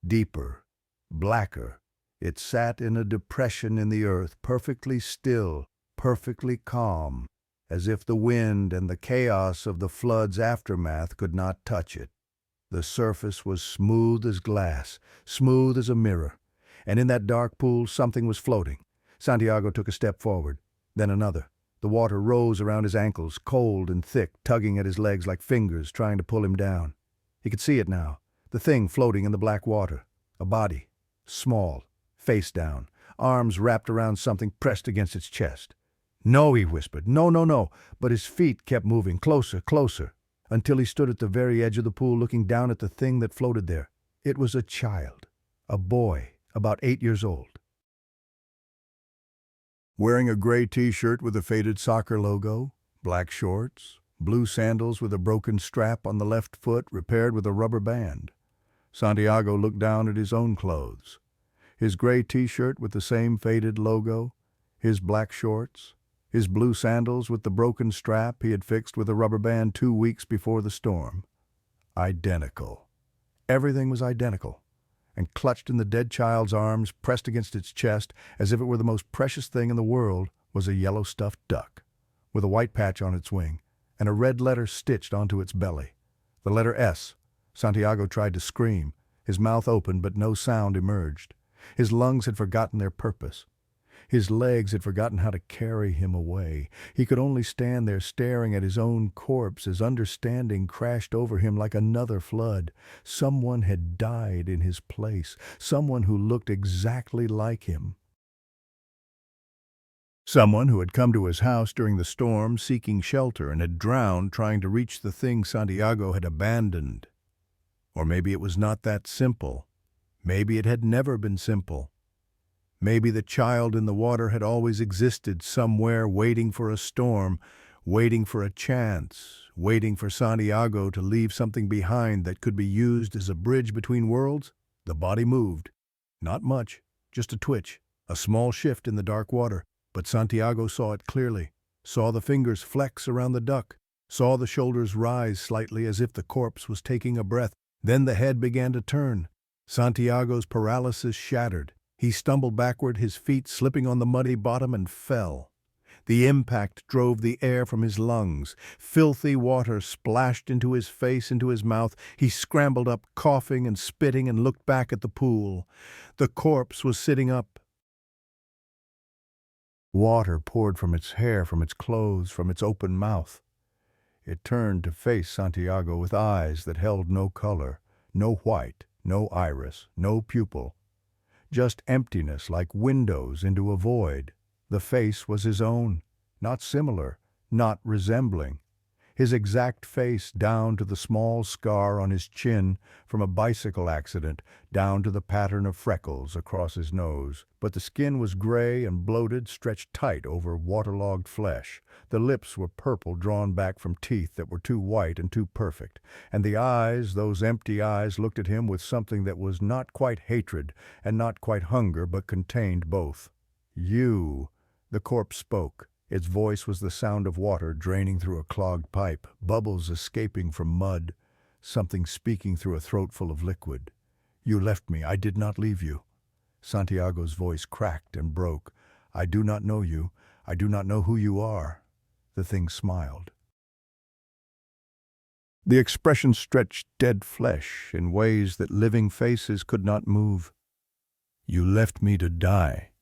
deeper, blacker. It sat in a depression in the earth, perfectly still, perfectly calm, as if the wind and the chaos of the flood's aftermath could not touch it. The surface was smooth as glass, smooth as a mirror, and in that dark pool something was floating. Santiago took a step forward, then another. The water rose around his ankles, cold and thick, tugging at his legs like fingers trying to pull him down. He could see it now, the thing floating in the black water, a body. Small, face down, arms wrapped around something pressed against its chest. "No," he whispered. "No, no, no." But his feet kept moving, closer, closer, until he stood at the very edge of the pool looking down at the thing that floated there. It was a child, a boy, about 8 years old. Wearing a gray t-shirt with a faded soccer logo, black shorts, blue sandals with a broken strap on the left foot repaired with a rubber band. Santiago looked down at his own clothes. His gray t-shirt with the same faded logo, his black shorts, his blue sandals with the broken strap he had fixed with a rubber band 2 weeks before the storm. Identical. Everything was identical. And clutched in the dead child's arms, pressed against its chest, as if it were the most precious thing in the world, was a yellow stuffed duck, with a white patch on its wing, and a red letter stitched onto its belly. The letter S. Santiago tried to scream. His mouth opened, but no sound emerged. His lungs had forgotten their purpose. His legs had forgotten how to carry him away. He could only stand there staring at his own corpse as understanding crashed over him like another flood. Someone had died in his place, someone who looked exactly like him. Someone who had come to his house during the storm seeking shelter and had drowned trying to reach the thing Santiago had abandoned. Or maybe it was not that simple. Maybe it had never been simple. Maybe the child in the water had always existed somewhere, waiting for a storm, waiting for a chance, waiting for Santiago to leave something behind that could be used as a bridge between worlds. The body moved. Not much, just a twitch, a small shift in the dark water, but Santiago saw it clearly, saw the fingers flex around the duck, saw the shoulders rise slightly as if the corpse was taking a breath. Then the head began to turn. Santiago's paralysis shattered. He stumbled backward, his feet slipping on the muddy bottom, and fell. The impact drove the air from his lungs. Filthy water splashed into his face, into his mouth. He scrambled up, coughing and spitting, and looked back at the pool. The corpse was sitting up. Water poured from its hair, from its clothes, from its open mouth. It turned to face Santiago with eyes that held no color, no white, no iris, no pupil. Just emptiness like windows into a void. The face was his own, not similar, not resembling. His exact face, down to the small scar on his chin from a bicycle accident, down to the pattern of freckles across his nose. But the skin was gray and bloated, stretched tight over waterlogged flesh. The lips were purple, drawn back from teeth that were too white and too perfect. And the eyes, those empty eyes, looked at him with something that was not quite hatred and not quite hunger, but contained both. "You," the corpse spoke. Its voice was the sound of water draining through a clogged pipe, bubbles escaping from mud, something speaking through a throat full of liquid. "You left me. I did not leave you." Santiago's voice cracked and broke. "I do not know you. I do not know who you are." The thing smiled. The expression stretched dead flesh in ways that living faces could not move. "You left me to die.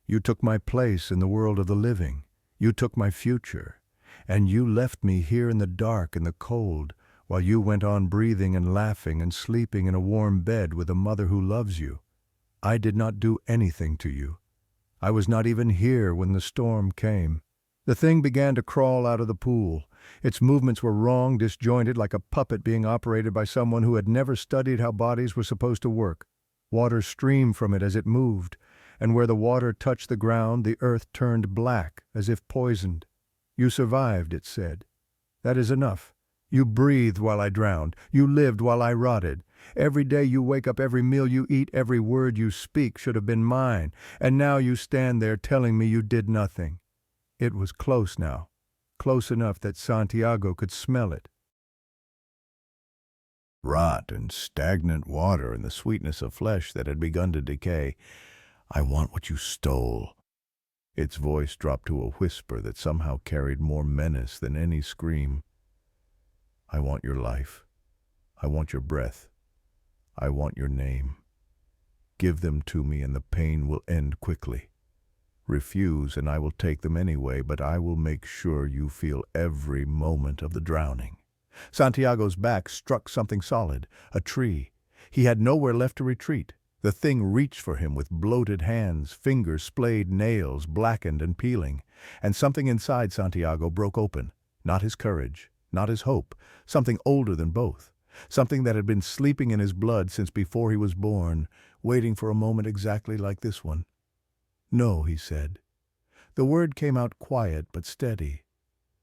You took my place in the world of the living. You took my future. And you left me here in the dark and the cold, while you went on breathing and laughing and sleeping in a warm bed with a mother who loves you. I did not do anything to you. I was not even here when the storm came. The thing began to crawl out of the pool. Its movements were wrong, disjointed, like a puppet being operated by someone who had never studied how bodies were supposed to work. Water streamed from it as it moved, and where the water touched the ground, the earth turned black, as if poisoned. You survived, it said. That is enough. You breathed while I drowned. You lived while I rotted. Every day you wake up, every meal you eat, every word you speak should have been mine, and now you stand there telling me you did nothing. It was close now, close enough that Santiago could smell it. Rot and stagnant water and the sweetness of flesh that had begun to decay. I want what you stole. Its voice dropped to a whisper that somehow carried more menace than any scream. I want your life. I want your breath. I want your name. Give them to me and the pain will end quickly. Refuse and I will take them anyway, but I will make sure you feel every moment of the drowning. Santiago's back struck something solid, a tree. He had nowhere left to retreat. The thing reached for him with bloated hands, fingers, splayed nails, blackened and peeling. And something inside Santiago broke open. Not his courage, not his hope, something older than both. Something that had been sleeping in his blood since before he was born, waiting for a moment exactly like this one. No, he said. The word came out quiet but steady.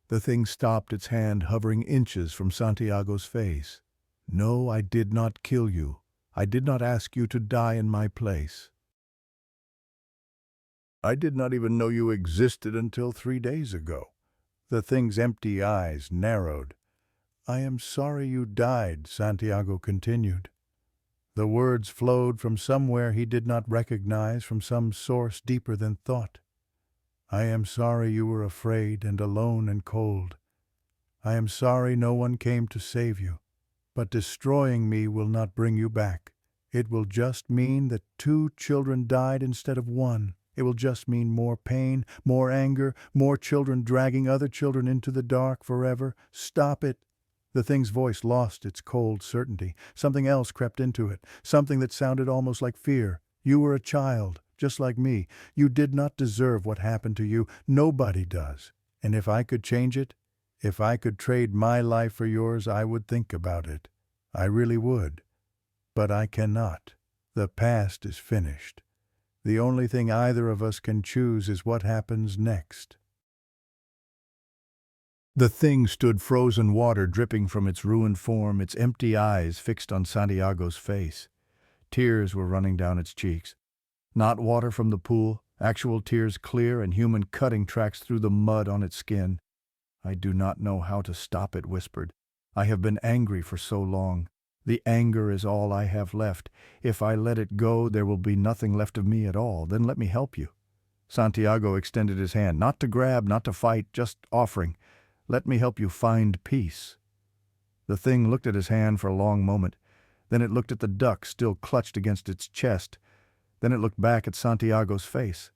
The thing stopped, its hand hovering inches from Santiago's face. No, I did not kill you. I did not ask you to die in my place. I did not even know you existed until 3 days ago. The thing's empty eyes narrowed. I am sorry you died, Santiago continued. The words flowed from somewhere he did not recognize, from some source deeper than thought. I am sorry you were afraid and alone and cold. I am sorry no one came to save you. But destroying me will not bring you back. It will just mean that 2 children died instead of 1. It will just mean more pain, more anger, more children dragging other children into the dark forever. Stop it. The thing's voice lost its cold certainty. Something else crept into it, something that sounded almost like fear. You were a child, just like me. You did not deserve what happened to you. Nobody does. And if I could change it, if I could trade my life for yours, I would think about it. I really would. But I cannot. The past is finished. The only thing either of us can choose is what happens next. The thing stood frozen water dripping from its ruined form, its empty eyes fixed on Santiago's face. Tears were running down its cheeks. Not water from the pool, actual tears, clear and human, cutting tracks through the mud on its skin. I do not know how to stop it, whispered. I have been angry for so long. The anger is all I have left. If I let it go, there will be nothing left of me at all. Then let me help you. Santiago extended his hand, not to grab, not to fight, just offering. Let me help you find peace. The thing looked at his hand for a long moment. Then it looked at the duck still clutched against its chest. Then it looked back at Santiago's face.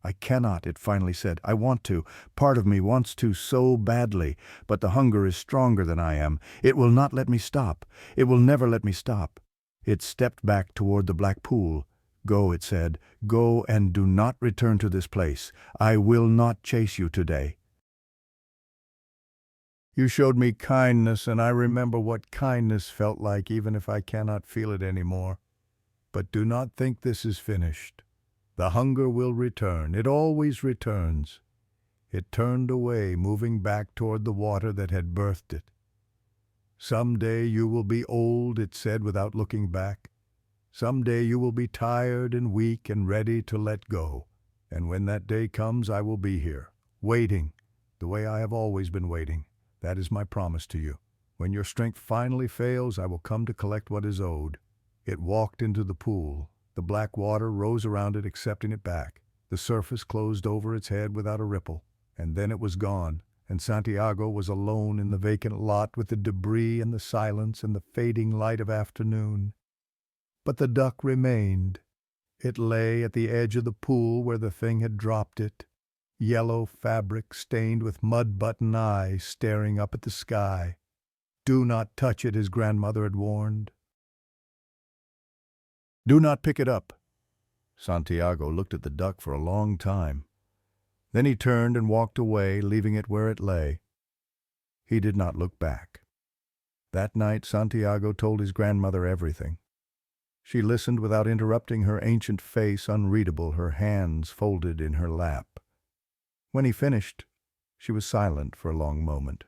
I cannot, it finally said. I want to. Part of me wants to so badly, but the hunger is stronger than I am. It will not let me stop. It will never let me stop. It stepped back toward the black pool. Go, it said. Go and do not return to this place. I will not chase you today. You showed me kindness, and I remember what kindness felt like, even if I cannot feel it anymore. But do not think this is finished. The hunger will return. It always returns. It turned away, moving back toward the water that had birthed it. Someday you will be old, it said without looking back. Someday you will be tired and weak and ready to let go. And when that day comes, I will be here, waiting, the way I have always been waiting. That is my promise to you. When your strength finally fails, I will come to collect what is owed. It walked into the pool. The black water rose around it, accepting it back. The surface closed over its head without a ripple. And then it was gone, and Santiago was alone in the vacant lot with the debris and the silence and the fading light of afternoon. But the duck remained. It lay at the edge of the pool where the thing had dropped it, yellow fabric stained with mud-button eyes staring up at the sky. Do not touch it, his grandmother had warned. Do not pick it up. Santiago looked at the duck for a long time. Then he turned and walked away, leaving it where it lay. He did not look back. That night Santiago told his grandmother everything. She listened without interrupting, her ancient face unreadable, her hands folded in her lap. When he finished, she was silent for a long moment.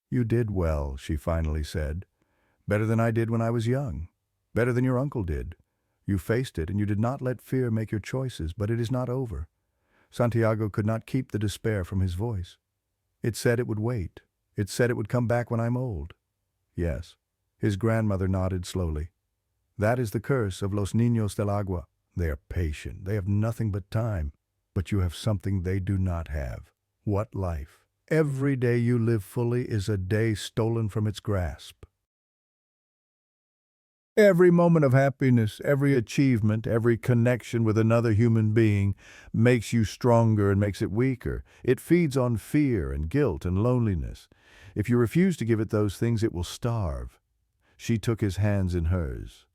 "You did well," she finally said. "Better than I did when I was young. Better than your uncle did. You faced it, and you did not let fear make your choices, but it is not over." Santiago could not keep the despair from his voice. "It said it would wait. It said it would come back when I'm old." "Yes." His grandmother nodded slowly. "That is the curse of los niños del agua. They are patient. They have nothing but time. But you have something they do not have. What life? Every day you live fully is a day stolen from its grasp. Every moment of happiness, every achievement, every connection with another human being makes you stronger and makes it weaker. It feeds on fear and guilt and loneliness. If you refuse to give it those things, it will starve." She took his hands in hers.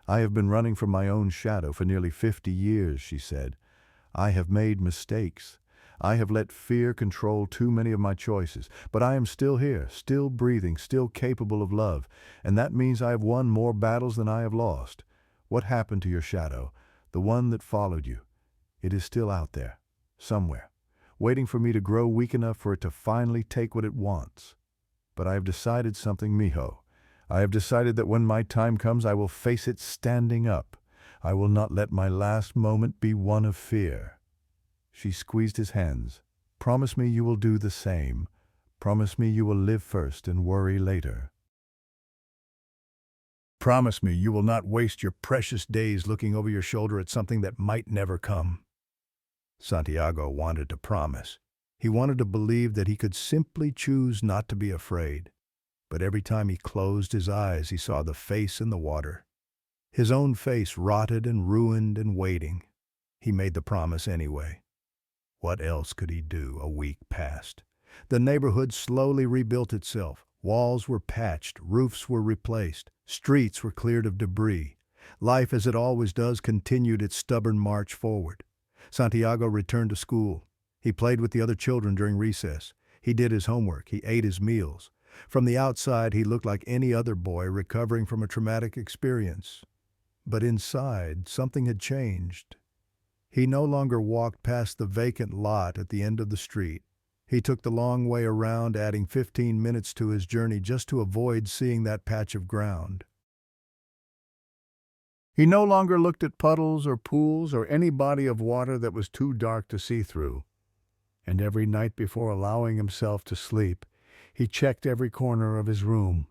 "I have been running from my own shadow for nearly 50 years, she said. "I have made mistakes. I have let fear control too many of my choices. But I am still here, still breathing, still capable of love. And that means I have won more battles than I have lost. What happened to your shadow, the one that followed you? It is still out there, somewhere, waiting for me to grow weak enough for it to finally take what it wants. But I have decided something, mijo. I have decided that when my time comes, I will face it standing up. I will not let my last moment be one of fear." She squeezed his hands. "Promise me you will do the same. Promise me you will live first and worry later. Promise me you will not waste your precious days looking over your shoulder at something that might never come." Santiago wanted to promise. He wanted to believe that he could simply choose not to be afraid. But every time he closed his eyes, he saw the face in the water. His own face, rotted and ruined and waiting. He made the promise anyway. What else could he do? A week passed. The neighborhood slowly rebuilt itself. Walls were patched, roofs were replaced, streets were cleared of debris. Life, as it always does, continued its stubborn march forward. Santiago returned to school. He played with the other children during recess. He did his homework. He ate his meals. From the outside, he looked like any other boy recovering from a traumatic experience. But inside, something had changed. He no longer walked past the vacant lot at the end of the street. He took the long way around, adding 15 minutes to his journey just to avoid seeing that patch of ground. He no longer looked at puddles or pools or any body of water that was too dark to see through. And every night before allowing himself to sleep, he checked every corner of his room,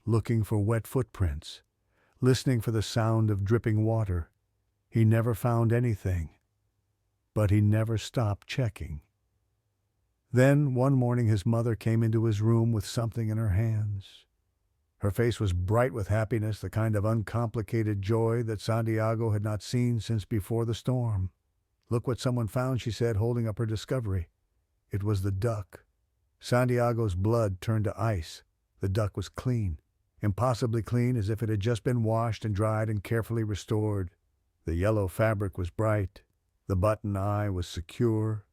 looking for wet footprints, listening for the sound of dripping water. He never found anything. But he never stopped checking. Then, one morning, his mother came into his room with something in her hands. Her face was bright with happiness, the kind of uncomplicated joy that Santiago had not seen since before the storm. "Look what someone found," she said, holding up her discovery. It was the duck. Santiago's blood turned to ice. The duck was clean, impossibly clean, as if it had just been washed and dried and carefully restored. The yellow fabric was bright. The button eye was secure.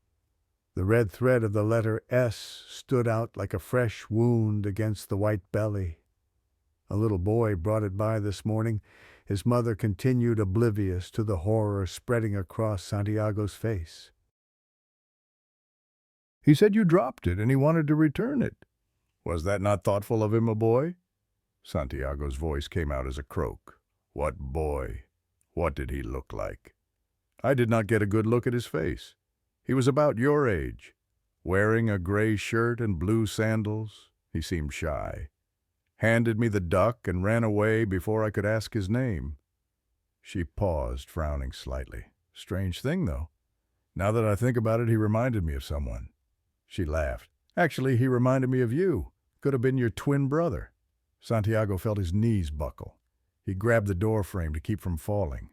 The red thread of the letter S stood out like a fresh wound against the white belly. A little boy brought it by this morning. His mother continued oblivious to the horror spreading across Santiago's face. "He said you dropped it and he wanted to return it. Was that not thoughtful of him, a boy?" Santiago's voice came out as a croak. "What boy? What did he look like?" "I did not get a good look at his face. He was about your age, wearing a gray shirt and blue sandals. He seemed shy. Handed me the duck and ran away before I could ask his name." She paused, frowning slightly. "Strange thing, though. Now that I think about it, he reminded me of someone." She laughed. "Actually, he reminded me of you. Could have been your twin brother." Santiago felt his knees buckle. He grabbed the door frame to keep from falling.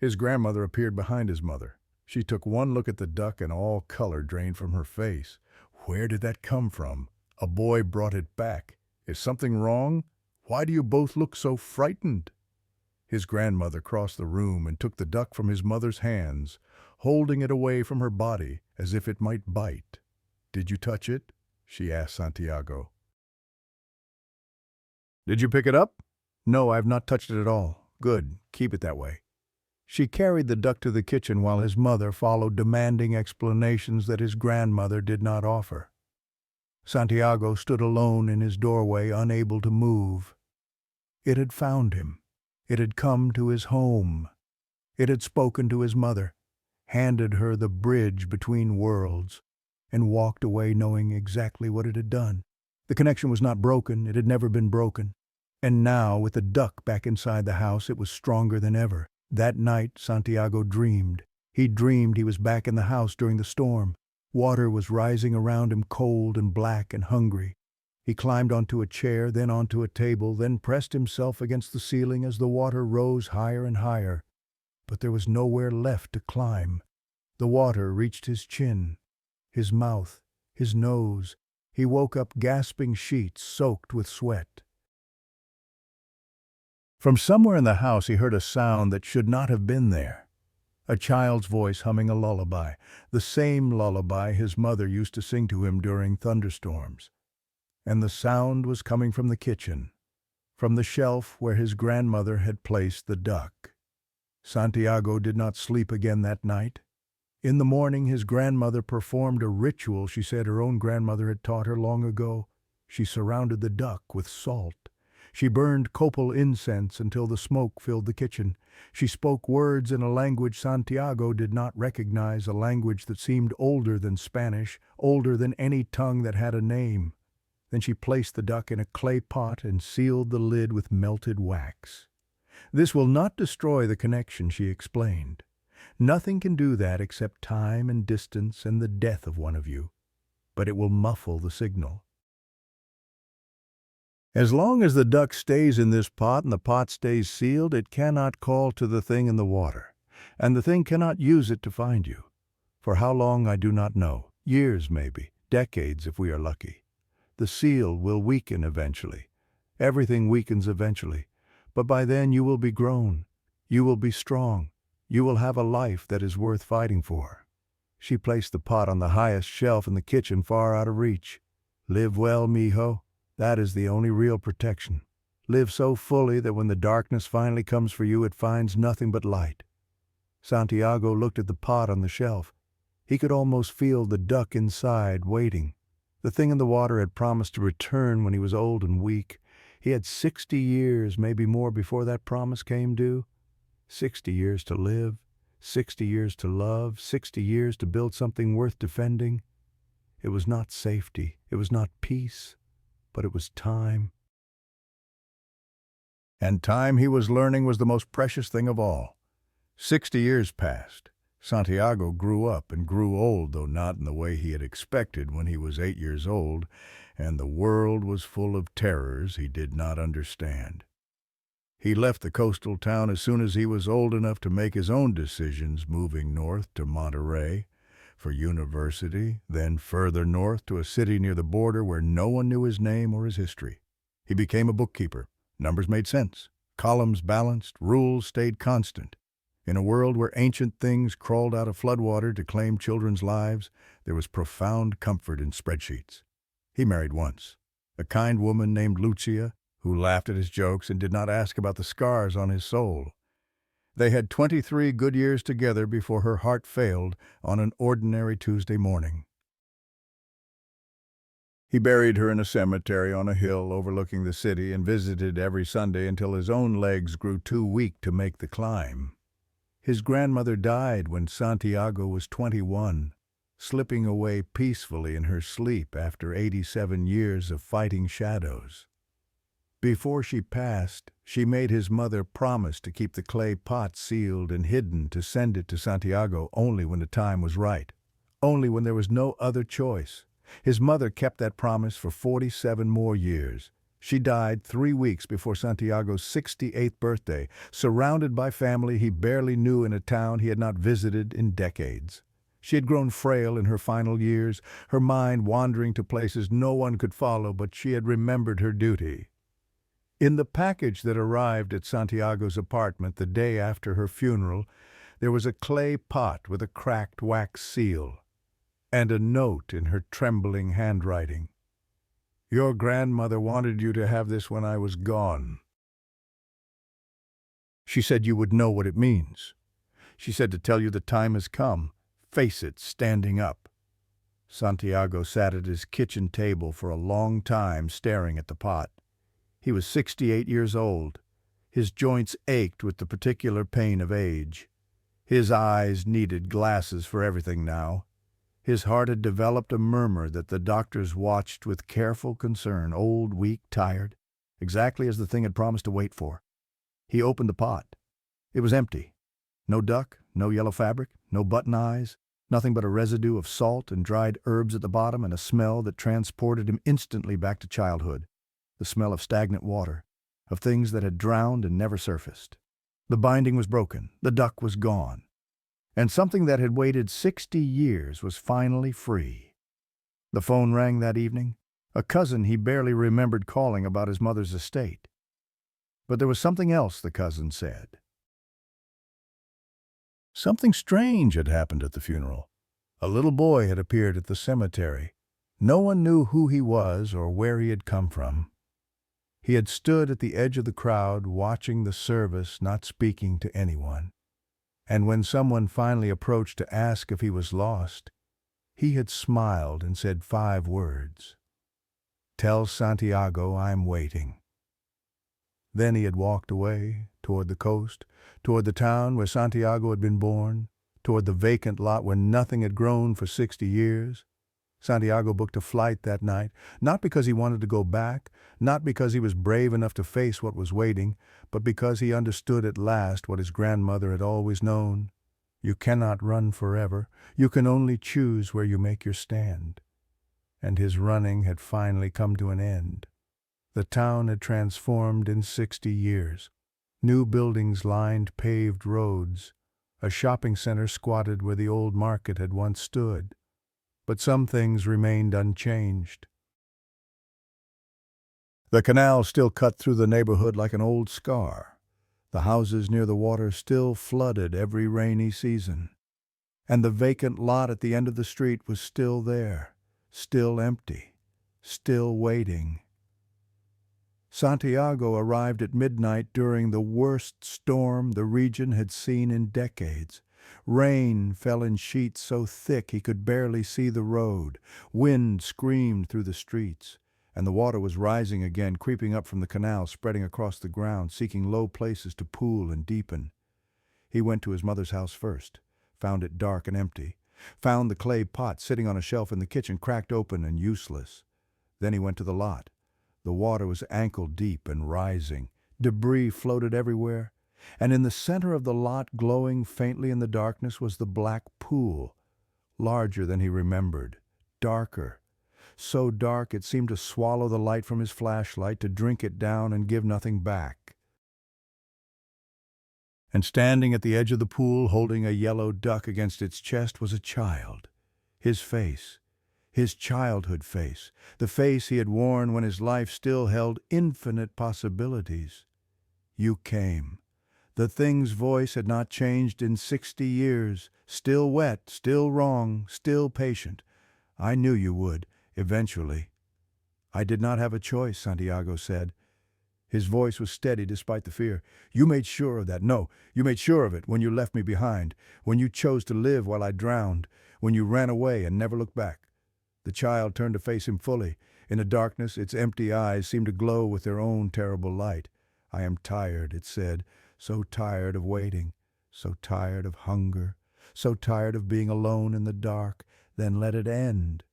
His grandmother appeared behind his mother. She took one look at the duck and all color drained from her face. Where did that come from? A boy brought it back. Is something wrong? Why do you both look so frightened? His grandmother crossed the room and took the duck from his mother's hands, holding it away from her body as if it might bite. Did you touch it? She asked Santiago. Did you pick it up? No, I have not touched it at all. Good, keep it that way. She carried the duck to the kitchen while his mother followed, demanding explanations that his grandmother did not offer. Santiago stood alone in his doorway, unable to move. It had found him. It had come to his home. It had spoken to his mother, handed her the bridge between worlds, and walked away knowing exactly what it had done. The connection was not broken. It had never been broken. And now, with the duck back inside the house, it was stronger than ever. That night, Santiago dreamed. He dreamed he was back in the house during the storm. Water was rising around him, cold and black and hungry. He climbed onto a chair, then onto a table, then pressed himself against the ceiling as the water rose higher and higher. But there was nowhere left to climb. The water reached his chin, his mouth, his nose. He woke up gasping, sheets soaked with sweat. From somewhere in the house he heard a sound that should not have been there. A child's voice humming a lullaby, the same lullaby his mother used to sing to him during thunderstorms. And the sound was coming from the kitchen, from the shelf where his grandmother had placed the duck. Santiago did not sleep again that night. In the morning his grandmother performed a ritual she said her own grandmother had taught her long ago. She surrounded the duck with salt. She burned copal incense until the smoke filled the kitchen. She spoke words in a language Santiago did not recognize, a language that seemed older than Spanish, older than any tongue that had a name. Then she placed the duck in a clay pot and sealed the lid with melted wax. This will not destroy the connection, she explained. Nothing can do that except time and distance and the death of one of you. But it will muffle the signal. As long as the duck stays in this pot and the pot stays sealed, it cannot call to the thing in the water, and the thing cannot use it to find you. For how long I do not know. Years maybe, decades if we are lucky. The seal will weaken eventually. Everything weakens eventually. But by then you will be grown. You will be strong. You will have a life that is worth fighting for. She placed the pot on the highest shelf in the kitchen, far out of reach. Live well, mijo. That is the only real protection. Live so fully that when the darkness finally comes for you, it finds nothing but light. Santiago looked at the pot on the shelf. He could almost feel the duck inside, waiting. The thing in the water had promised to return when he was old and weak. He had 60 years, maybe more, before that promise came due. 60 years to live, 60 years to love, 60 years to build something worth defending. It was not safety, it was not peace, but it was time. And time, he was learning, was the most precious thing of all. 60 years passed. Santiago grew up and grew old, though not in the way he had expected when he was 8 years old, and the world was full of terrors he did not understand. He left the coastal town as soon as he was old enough to make his own decisions, moving north to Monterey for university, then further north to a city near the border where no one knew his name or his history. He became a bookkeeper. Numbers made sense. Columns balanced, rules stayed constant. In a world where ancient things crawled out of floodwater to claim children's lives, there was profound comfort in spreadsheets. He married once, a kind woman named Lucia, who laughed at his jokes and did not ask about the scars on his soul. They had 23 good years together before her heart failed on an ordinary Tuesday morning. He buried her in a cemetery on a hill overlooking the city and visited every Sunday until his own legs grew too weak to make the climb. His grandmother died when Santiago was 21, slipping away peacefully in her sleep after 87 years of fighting shadows. Before she passed, she made his mother promise to keep the clay pot sealed and hidden, to send it to Santiago only when the time was right, only when there was no other choice. His mother kept that promise for 47 more years. She died 3 weeks before Santiago's 68th birthday, surrounded by family he barely knew in a town he had not visited in decades. She had grown frail in her final years, her mind wandering to places no one could follow, but she had remembered her duty. In the package that arrived at Santiago's apartment the day after her funeral, there was a clay pot with a cracked wax seal, and a note in her trembling handwriting. "Your grandmother wanted you to have this when I was gone. She said you would know what it means. She said to tell you the time has come. Face it, standing up." Santiago sat at his kitchen table for a long time, staring at the pot. He was 68 years old. His joints ached with the particular pain of age. His eyes needed glasses for everything now. His heart had developed a murmur that the doctors watched with careful concern, old, weak, tired, exactly as the thing had promised to wait for. He opened the pot. It was empty. No duck, no yellow fabric, no button eyes, nothing but a residue of salt and dried herbs at the bottom, and a smell that transported him instantly back to childhood. The smell of stagnant water, of things that had drowned and never surfaced. The binding was broken, the duck was gone, and something that had waited 60 years was finally free. The phone rang that evening, a cousin he barely remembered calling about his mother's estate. But there was something else, the cousin said. Something strange had happened at the funeral. A little boy had appeared at the cemetery. No one knew who he was or where he had come from. He had stood at the edge of the crowd, watching the service, not speaking to anyone. And when someone finally approached to ask if he was lost, he had smiled and said 5 words. "Tell Santiago I'm waiting." Then he had walked away, toward the coast, toward the town where Santiago had been born, toward the vacant lot where nothing had grown for 60 years. Santiago booked a flight that night, not because he wanted to go back, not because he was brave enough to face what was waiting, but because he understood at last what his grandmother had always known. You cannot run forever. You can only choose where you make your stand. And his running had finally come to an end. The town had transformed in 60 years. New buildings lined paved roads. A shopping center squatted where the old market had once stood. But some things remained unchanged. The canal still cut through the neighborhood like an old scar. The houses near the water still flooded every rainy season. And the vacant lot at the end of the street was still there, still empty, still waiting. Santiago arrived at midnight during the worst storm the region had seen in decades. Rain fell in sheets so thick he could barely see the road. Wind screamed through the streets, and the water was rising again, creeping up from the canal, spreading across the ground, seeking low places to pool and deepen. He went to his mother's house first, found it dark and empty, found the clay pot sitting on a shelf in the kitchen, cracked open and useless. Then he went to the lot. The water was ankle deep and rising. Debris floated everywhere. And in the center of the lot, glowing faintly in the darkness, was the black pool, larger than he remembered, darker, so dark it seemed to swallow the light from his flashlight, to drink it down and give nothing back. And standing at the edge of the pool, holding a yellow duck against its chest, was a child. His face, his childhood face, the face he had worn when his life still held infinite possibilities. You came. The thing's voice had not changed in 60 years, still wet, still wrong, still patient. I knew you would, eventually. I did not have a choice, Santiago said. His voice was steady despite the fear. You made sure of that. No, you made sure of it when you left me behind, when you chose to live while I drowned, when you ran away and never looked back. The child turned to face him fully. In the darkness, its empty eyes seemed to glow with their own terrible light. I am tired, it said. So tired of waiting, so tired of hunger, so tired of being alone in the dark. Then let it end.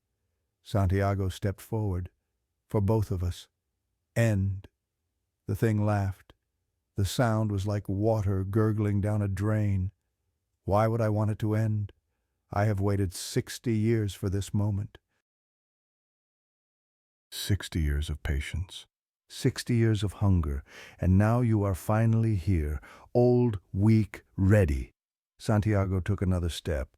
Santiago stepped forward. For both of us. End. The thing laughed. The sound was like water gurgling down a drain. Why would I want it to end? I have waited 60 years for this moment. 60 years of patience. 60 years of hunger, and now you are finally here, old, weak, ready. Santiago took another step.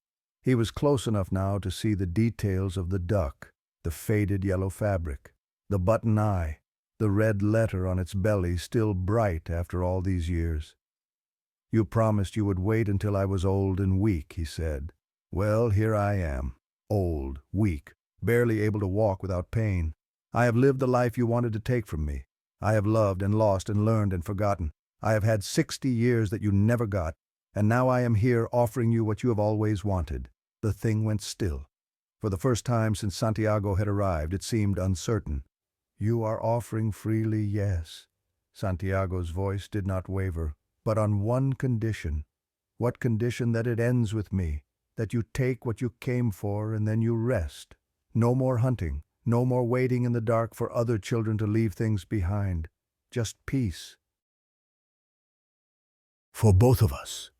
He was close enough now to see the details of the duck, the faded yellow fabric, the button eye, the red letter on its belly still bright after all these years. "You promised you would wait until I was old and weak," he said. "Well, here I am, old, weak, barely able to walk without pain. I have lived the life you wanted to take from me. I have loved and lost and learned and forgotten. I have had 60 years that you never got, and now I am here offering you what you have always wanted." The thing went still. For the first time since Santiago had arrived, it seemed uncertain. "You are offering freely, yes." Santiago's voice did not waver, "but on one condition." "What condition?" "That it ends with me, that you take what you came for and then you rest. No more hunting, no more waiting in the dark for other children to leave things behind. Just peace. For both of us."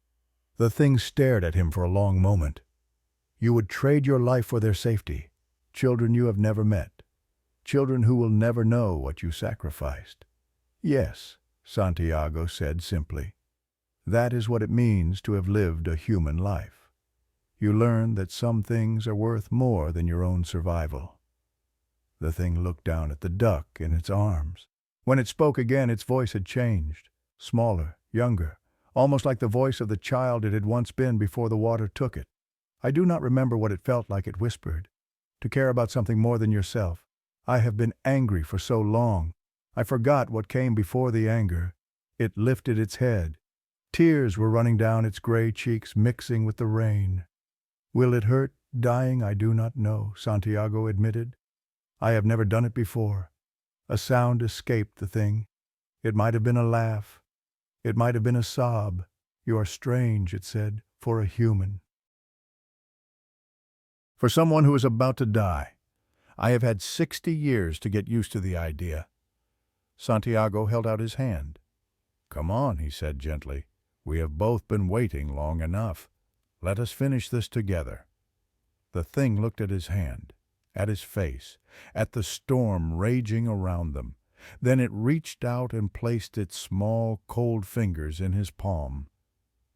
The thing stared at him for a long moment. "You would trade your life for their safety. Children you have never met. Children who will never know what you sacrificed." "Yes," Santiago said simply. "That is what it means to have lived a human life. You learn that some things are worth more than your own survival." The thing looked down at the duck in its arms. When it spoke again, its voice had changed. Smaller, younger, almost like the voice of the child it had once been before the water took it. "I do not remember what it felt like," it whispered. "To care about something more than yourself. I have been angry for so long. I forgot what came before the anger." It lifted its head. Tears were running down its gray cheeks, mixing with the rain. "Will it hurt, dying? I do not know," Santiago admitted. "I have never done it before." A sound escaped the thing. It might have been a laugh. It might have been a sob. "You are strange," it said, "for a human. For someone who is about to die. I have had 60 years to get used to the idea." Santiago held out his hand. "Come on," he said gently. "We have both been waiting long enough. Let us finish this together." The thing looked at his hand, at his face, at the storm raging around them. Then it reached out and placed its small, cold fingers in his palm.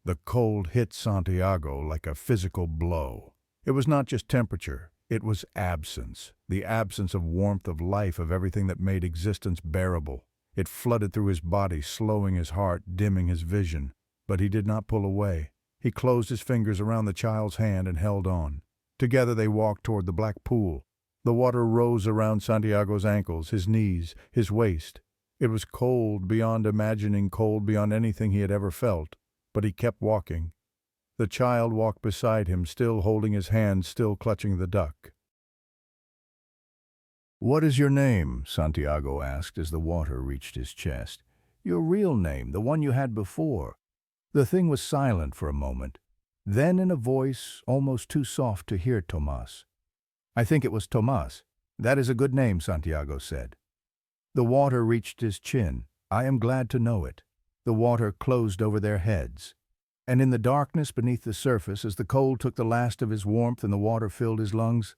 The cold hit Santiago like a physical blow. It was not just temperature, it was absence, the absence of warmth, of life, of everything that made existence bearable. It flooded through his body, slowing his heart, dimming his vision. But he did not pull away. He closed his fingers around the child's hand and held on. Together they walked toward the black pool. The water rose around Santiago's ankles, his knees, his waist. It was cold beyond imagining, cold beyond anything he had ever felt. But he kept walking. The child walked beside him, still holding his hand, still clutching the duck. "What is your name?" Santiago asked as the water reached his chest. "Your real name, the one you had before." The thing was silent for a moment. Then in a voice almost too soft to hear Tomas. "I think it was Tomas. That is a good name," Santiago said. The water reached his chin. "I am glad to know it." The water closed over their heads. And in the darkness beneath the surface, as the cold took the last of his warmth and the water filled his lungs,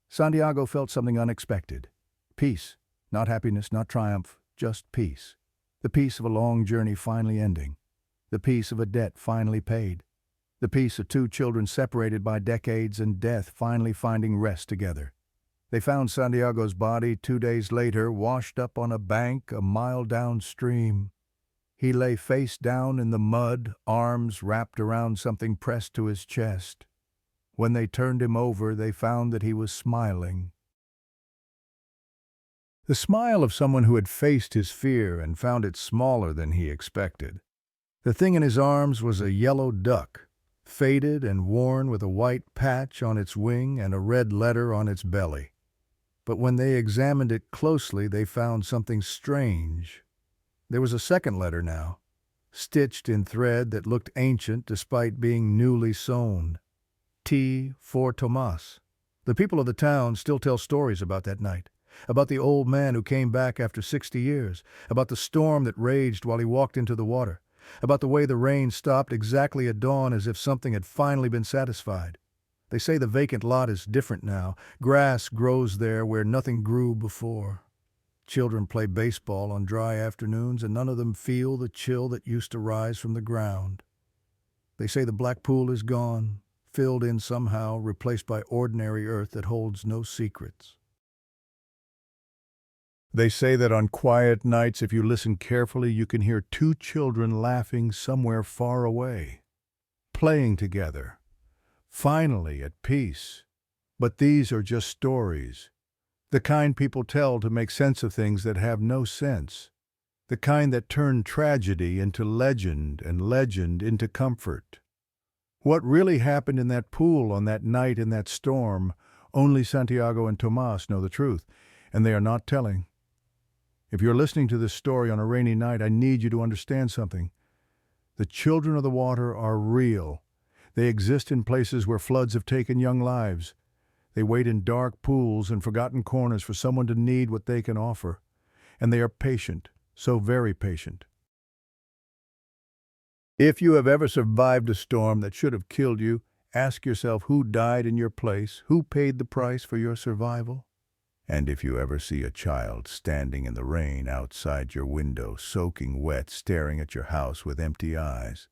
Santiago felt something unexpected. Peace. Not happiness, not triumph, just peace. The peace of a long journey finally ending. The peace of a debt finally paid. The peace of two children separated by decades and death finally finding rest together. They found Santiago's body 2 days later, washed up on a bank a mile downstream. He lay face down in the mud, arms wrapped around something pressed to his chest. When they turned him over, they found that he was smiling. The smile of someone who had faced his fear and found it smaller than he expected. The thing in his arms was a yellow duck, faded and worn with a white patch on its wing and a red letter on its belly. But when they examined it closely, they found something strange. There was a second letter now, stitched in thread that looked ancient despite being newly sewn. T for Tomas. The people of the town still tell stories about that night, about the old man who came back after 60 years, about the storm that raged while he walked into the water, about the way the rain stopped exactly at dawn as if something had finally been satisfied. They say the vacant lot is different now. Grass grows there where nothing grew before. Children play baseball on dry afternoons, and none of them feel the chill that used to rise from the ground. They say the black pool is gone, filled in somehow, replaced by ordinary earth that holds no secrets. They say that on quiet nights, if you listen carefully, you can hear two children laughing somewhere far away, playing together, finally at peace. But these are just stories, the kind people tell to make sense of things that have no sense, the kind that turn tragedy into legend and legend into comfort. What really happened in that pool on that night in that storm, only Santiago and Tomas know the truth, and they are not telling. If you're listening to this story on a rainy night, I need you to understand something. The children of the water are real. They exist in places where floods have taken young lives. They wait in dark pools and forgotten corners for someone to need what they can offer. And they are patient, so very patient. If you have ever survived a storm that should have killed you, ask yourself who died in your place, who paid the price for your survival? And if you ever see a child standing in the rain outside your window, soaking wet, staring at your house with empty eyes,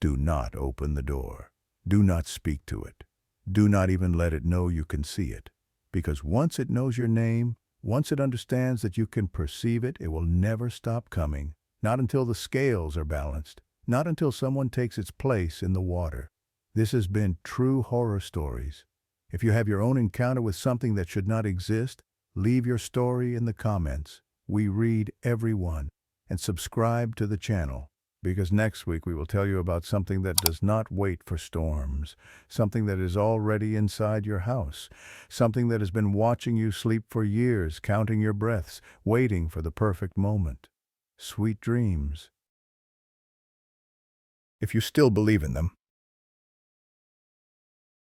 do not open the door. Do not speak to it. Do not even let it know you can see it. Because once it knows your name, once it understands that you can perceive it, it will never stop coming. Not until the scales are balanced. Not until someone takes its place in the water. This has been True Horror Stories. If you have your own encounter with something that should not exist, leave your story in the comments. We read every one. And subscribe to the channel, because next week we will tell you about something that does not wait for storms, something that is already inside your house, something that has been watching you sleep for years, counting your breaths, waiting for the perfect moment. Sweet dreams. If you still believe in them,